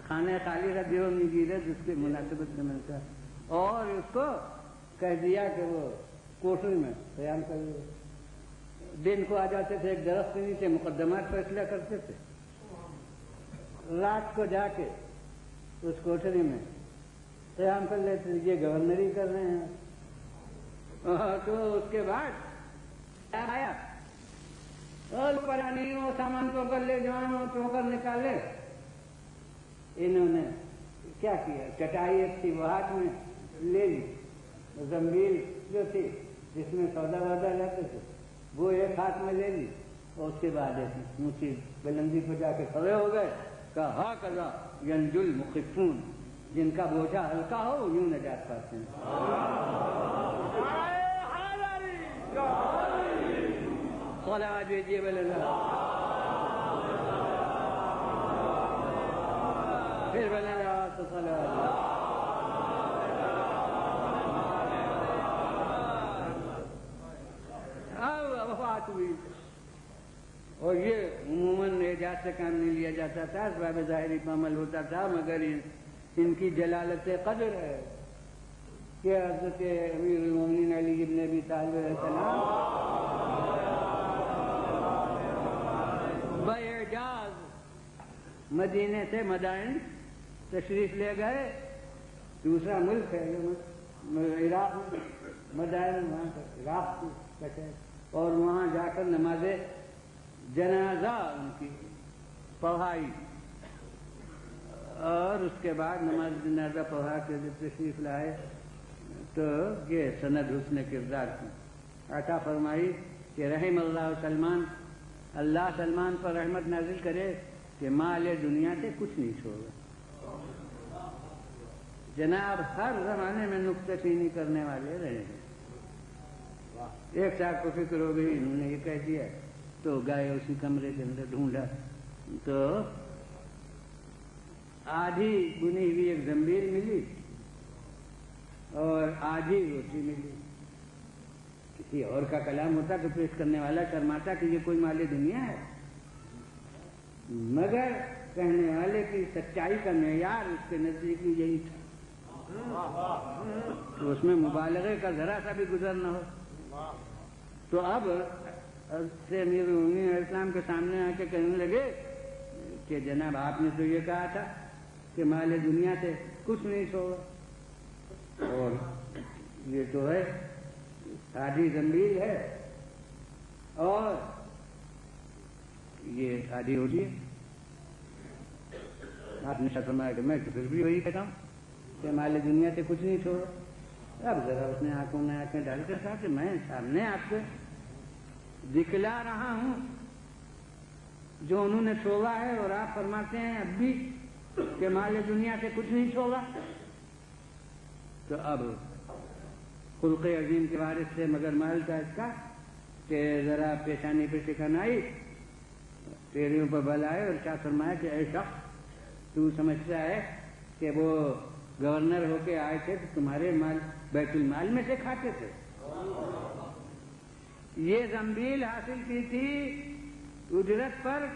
خانہ خالی کا دیو نگیرے جس کی مناسبت سے ملتا ہے، اور اس کو کہہ دیا کہ وہ کوٹری میں قیام کر لیا. دن کو آ جاتے تھے، ایک درخت کے نیچے مقدمات فیصلہ کرتے تھے، رات کو جا کے اس کوٹری میں قیام کر لیتے تھے. یہ گورنری کر رہے ہیں. تو اس کے بعد آیا اور پرانی وہ سامان کو کر لے جاؤ تو کر نکالے. انہوں نے کیا کیا، چٹائی ایک تھی وہ ہاتھ میں لے لی، زنبیل جو تھی جس میں سودا وودا لاتے تھے وہ ایک ہاتھ میں لے لی، اور اس کے بعد ایک اونچی بلندی پہ جا کے کھڑے ہو گئے. کہا ہا کذا ینجو المخفون، جن کا بوجھا ہلکا ہو یوں نجات پاتے ہیں. صلوات بھیجیے بل اللہ، پھر بل اللہ تو صلوات. اب وفات ہوئی، اور یہ عموماً اعجاز سے کام نہیں لیا جاتا تھا، اسباب ظاہری پر عمل ہوتا تھا، مگر ان کی جلالت قدر ہے کہ حضرت امیر المومنین علی بن ابی طالب علیہ السلام باعجاز مدینے سے مدائن تشریف لے گئے. دوسرا ملک ہے عراق، مدائن وہاں عراق کی، اور وہاں جا کر نماز جنازہ ان کی پڑھائی. اور اس کے بعد نماز جنازہ پڑھا کے جب تشریف لائے تو یہ سند حسن کردار کی عطا فرمائی کہ رحم اللہ سلمان، اللہ سلمان پر رحمت نازل کرے کہ مال دنیا سے کچھ نہیں چھوڑا۔ جناب ہر زمانے میں نکتہ چینی کرنے والے رہے ہیں۔ ایک صاحب کو فکر ہو گئی، انہوں نے یہ کہہ دیا تو گئے اسی کمرے کے اندر ڈھونڈا تو آدھی بنی ہوئی ایک زنبیل ملی اور آدھی روٹی ملی۔ کسی اور کا کلام ہوتا تو پیش کرنے والا شرماتا کہ یہ کوئی مال دنیا ہے، مگر کہنے والے کی سچائی کا معیار اس کے نزدیک یہی تھا تو اس میں مبالغے کا ذرا سا بھی گزر نہ ہو۔ تو اب سے امیر المومنین علیہ السلام کے سامنے آ کے کہنے لگے کہ جناب آپ نے تو یہ کہا تھا کہ مال دنیا سے کچھ نہیں چھوڑا، اور یہ تو ہے آدھی زنبیل ہے اور یہ آدھی ہوتی ہے۔ آپ نے فرمایا کہ میں تو پھر بھی وہی کہتا ہوں کہ مال دنیا سے کچھ نہیں چھوڑا۔ اب ذرا اس نے آنکھوں میں آنکھیں ڈال کر کہا کہ میں سامنے آپ سے دکھلا رہا ہوں جو انہوں نے چھوڑا ہے، اور آپ فرماتے ہیں اب بھی کہ مال دنیا سے کچھ نہیں چھوڑا۔ تو اب خلق عظیم کے وارث سے مگر مال کا اس کا کہ ذرا پیشانی پہ شکن آئی، پیریوں پر بل آئے اور کیا فرمایا کہ اے شخص تو سمجھتا ہے کہ وہ گورنر ہو کے آئے تھے تو تمہارے مال بیت المال میں سے کھاتے تھے؟ یہ زنبیل حاصل کی تھی اجرت پر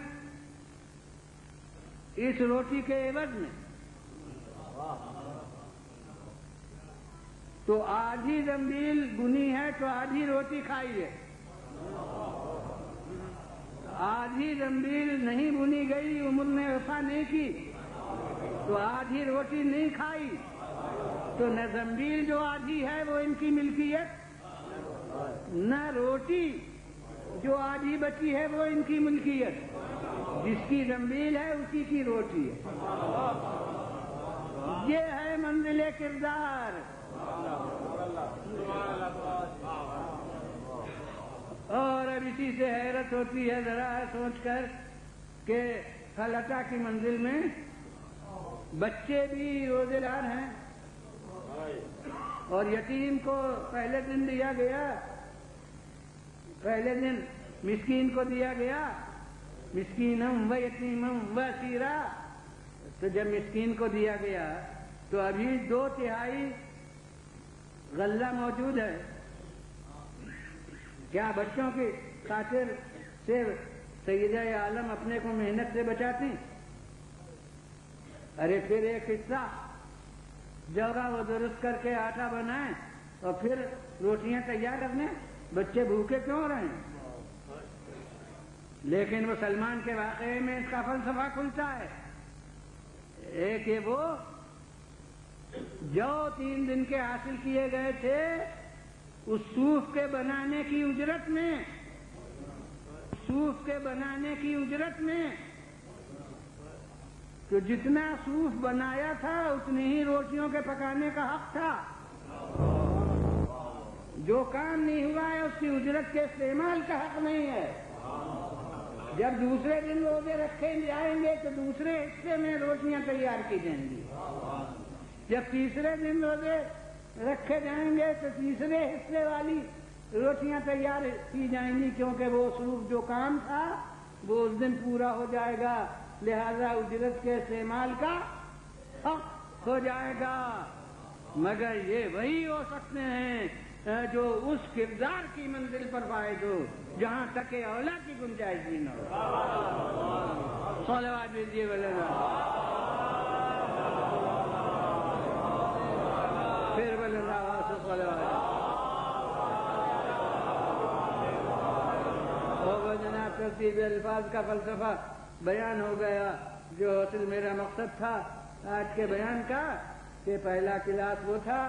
اس روٹی کے عوض میں، تو آدھی زنبیل بنی ہے تو آدھی روٹی کھائی ہے، آدھی زنبیل نہیں بنی گئی، عمر نے وفا نہیں کی تو آدھی روٹی نہیں کھائی، تو نہ زنبیل جو آدھی ہے وہ ان کی ملکیت، نہ روٹی جو آدھی بچی ہے وہ ان کی ملکیت، جس کی زنبیل ہے اسی کی روٹی ہے۔ یہ ہے منزل کردار۔ اور اب اسی سے حیرت ہوتی ہے ذرا سوچ کر کہ خلطہ کی منزل میں بچے بھی روزے دار ہیں، اور یتیم کو پہلے دن دیا گیا، پہلے دن مسکین کو دیا گیا، مسکینم و یتیمم و اسیرا، تو جب مسکین کو دیا گیا تو ابھی 2/3 غلہ موجود ہے۔ کیا بچوں کی خاطر سے سیدہ عالم اپنے کو محنت سے بچاتی؟ ارے پھر ایک حصہ جوگا وہ درست کر کے آٹا بنائیں اور پھر روٹیاں تیار کرنے، بچے بھوکے کیوں رہیں؟ لیکن وہ سلمان کے واقعے میں اس کا فلسفہ کھلتا ہے۔ ایک یہ وہ جو 3 دن کے حاصل کیے گئے تھے اس صوف کے بنانے کی اجرت میں، صوف کے بنانے کی اجرت میں، تو جتنا صوف بنایا تھا اتنی ہی روٹیوں کے پکانے کا حق تھا۔ جو کام نہیں ہوا ہے اس کی اجرت کے استعمال کا حق نہیں ہے۔ جب دوسرے دن روزے رکھے جائیں گے تو دوسرے حصے میں روٹیاں تیار کی جائیں گی، جب تیسرے دن روزے رکھے جائیں گے تو تیسرے حصے والی روٹیاں تیار کی جائیں گی، کیونکہ وہ صوف جو کام تھا وہ اس دن پورا ہو جائے گا، لہذا اجرت کے استعمال کا حق ہو جائے گا۔ مگر یہ وہی ہو سکتے ہیں جو اس کردار کی منزل پر فائز ہو جہاں تک اولا کی گنجائش بھی نہ ہو۔ صلوات دیجیے ولینا، پھر ولینا صلوات۔ اور جناب ترتیب الفاظ کا فلسفہ بیان ہو گیا، جو اصل میرا مقصد تھا آج کے بیان کا، کہ پہلا کلاس وہ تھا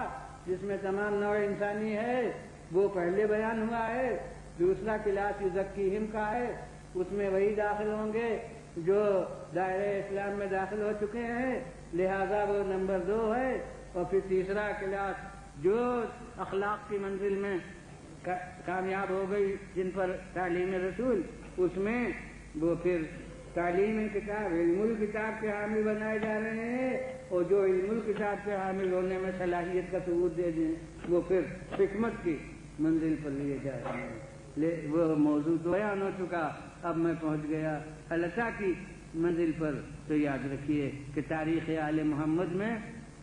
جس میں تمام نوع انسانی ہے، وہ پہلے بیان ہوا ہے۔ دوسرا کلاس یزکیہم کا ہے، اس میں وہی داخل ہوں گے جو دائرہ اسلام میں داخل ہو چکے ہیں۔ لہذا وہ نمبر 2 ہے. اور پھر تیسرا کلاس جو اخلاق کی منزل میں کامیاب ہو گئی جن پر تعلیم رسول، اس میں وہ پھر تعلیم کتاب علم الکتاب کے حامی بنائے جا رہے ہیں، اور جو علم الکتاب کے حامل ہونے میں صلاحیت کا ثبوت دے دیں وہ پھر حکمت کی منزل پر لیے جا رہے ہیں. وہ موضوع تو بیان ہو چکا، اب میں پہنچ گیا حلقہ کی منزل پر. تو یاد رکھیے کہ تاریخ آل محمد میں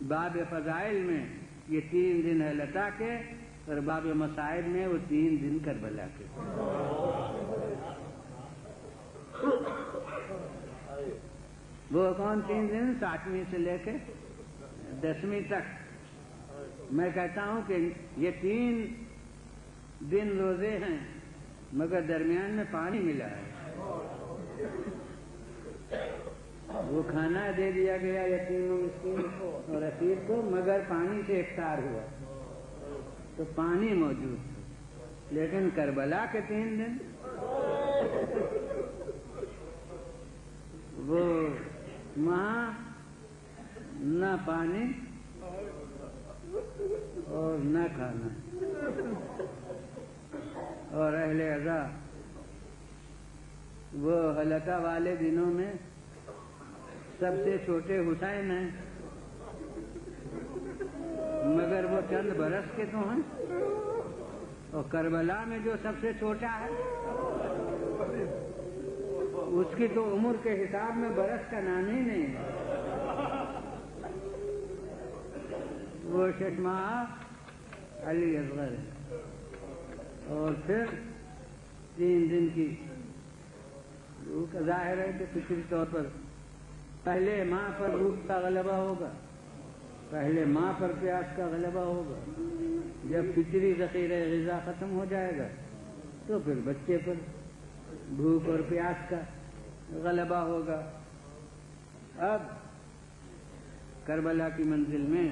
باب فضائل میں یہ 3 دن حلقہ کے، اور باب مصائب میں وہ 3 دن کربلا کے. وہ کون 3 دن؟ 7ویں سے لے کے 10ویں تک. میں کہتا ہوں کہ یہ 3 دن روزے ہیں، مگر درمیان میں پانی ملا ہے. وہ کھانا دے دیا گیا یتیم و مسکین کو اور اسیر کو، مگر پانی سے افطار ہوا تو پانی موجود تھا. لیکن کربلا کے 3 دن وہ وہاں نہ پانی اور نہ کھانا. اور اہل عزا وہ حلقہ والے دنوں میں سب سے چھوٹے حسین ہیں، مگر وہ چند برس کے تو ہیں. اور کربلا میں جو سب سے چھوٹا ہے اس کی تو عمر کے حساب میں برس کا نام ہی نہیں ہے. وہ ششماہ علی اصغر ہے. اور پھر 3 دن کی ظاہر ہے کہ فطری طور پر پہلے ماں پر بھوک کا غلبہ ہوگا، پہلے ماں پر پیاس کا غلبہ ہوگا. جب فطری ذخیرہ غذا ختم ہو جائے گا تو پھر بچے پر بھوک اور پیاس کا غلبہ ہوگا. اب کربلا کی منزل میں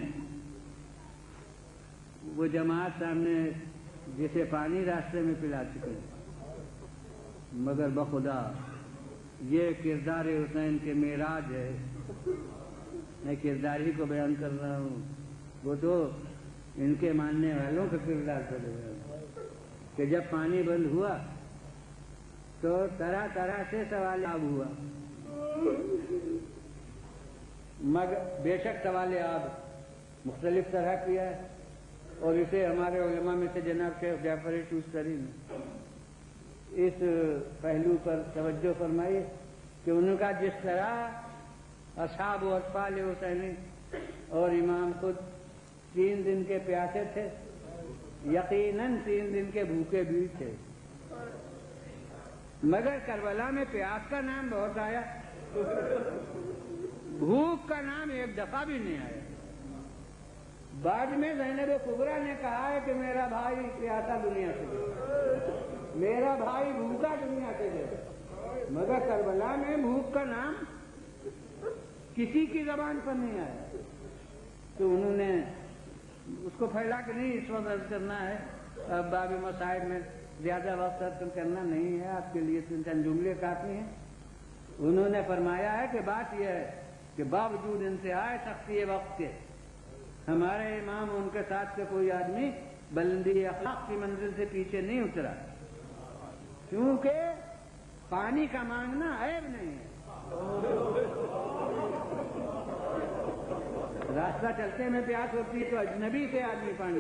وہ جماعت سامنے جسے پانی راستے میں پلا چکے، مگر بخدا یہ کردار حسین کے معراج ہے. میں کردار ہی کو بیان کر رہا ہوں، وہ تو ان کے ماننے والوں کا کردار کر رہا ہوں کہ جب پانی بند ہوا تو طرح طرح سے سوال آب ہوا. مگر بے شک سوال آب مختلف طرح کیا ہے، اور اسے ہمارے علماء میں سے جناب شیخ جعفر شوستری نے اس پہلو پر توجہ فرمائی کہ ان کا جس طرح اصحاب و اطفال حسینی اور امام خود 3 دن کے پیاسے تھے، یقیناً 3 دن کے بھوکے بھی تھے. مگر کربلا میں پیاس کا نام بہت آیا، بھوک کا نام ایک دفعہ بھی نہیں آیا. بعد میں زینب کبریٰ نے کہا ہے کہ میرا بھائی پیاسا دنیا سے گیا، میرا بھائی بھوکا دنیا سے گیا، مگر کربلا میں بھوک کا نام کسی کی زبان پر نہیں آیا. تو انہوں نے اس کو پھیلا کے نہیں اس وقت عرض کرنا ہے، اب باب مصائب میں زیادہ وقت عرض کرنا نہیں ہے، آپ کے لیے 3 جملے کافی ہیں. انہوں نے فرمایا ہے کہ بات یہ ہے کہ باوجود انتہائی سختی وقت کے ہمارے امام ان کے ساتھ سے کوئی آدمی بلندی اخلاق کی منزل سے پیچھے نہیں اترا، کیونکہ پانی کا مانگنا عیب نہیں ہے. راستہ چلتے میں پیاس ہوتی ہے تو اجنبی سے آدمی پانی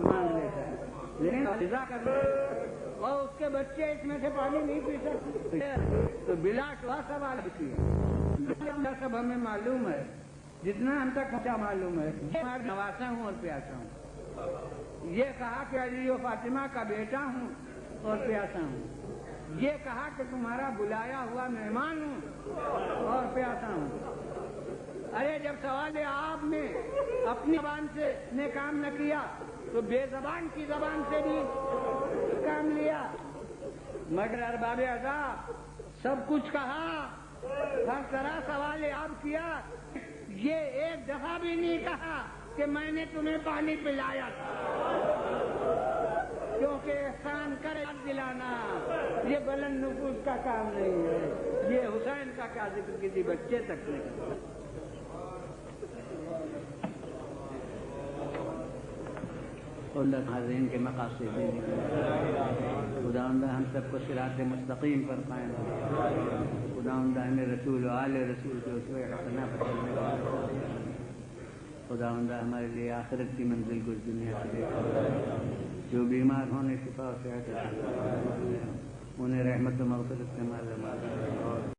مانگ لیتا ہے، لیکن غذا کرنا اور اس کے بچے اس میں سے پانی نہیں پی سکتے تو بلا شبہ سوال ہوتی ہے. سب ہمیں معلوم ہے، جتنا ہم تک اچھا معلوم ہے، میں نواسا ہوں اور پیاسا ہوں. یہ کہا کہ علی و فاطمہ کا بیٹا ہوں اور پیاسا ہوں. یہ کہا کہ تمہارا بلایا ہوا مہمان ہوں اور پیاسا ہوں. ارے جب سوال آپ نے اپنی زبان سے نے کام نہ کیا تو بے زبان کی زبان سے بھی کام لیا. مگر ارباب عزا سب کچھ کہا، ہر طرح سوال آپ کیا، یہ ایک دفعہ بھی نہیں کہا کہ میں نے تمہیں پانی پلایا تھا، کیونکہ احسان کر یاد دلانا یہ بلند نفوذ کا کام نہیں ہے. یہ حسین کا کیا ذکر کسی بچے تک نہیں. اللہ حاضرین کے مقاصد بھی خداوندہ ہم سب کو صراط مستقیم پر قائم خداوندہ ہمیں رسول و آل رسول کے اسوہ حسنہ پر چلنے والا خداوندہ ہمارے لیے آخرت کی منزل کو دنیا سے جو بیمار ہونے شفا و صحت انہیں رحمت و مغفرت سے مالا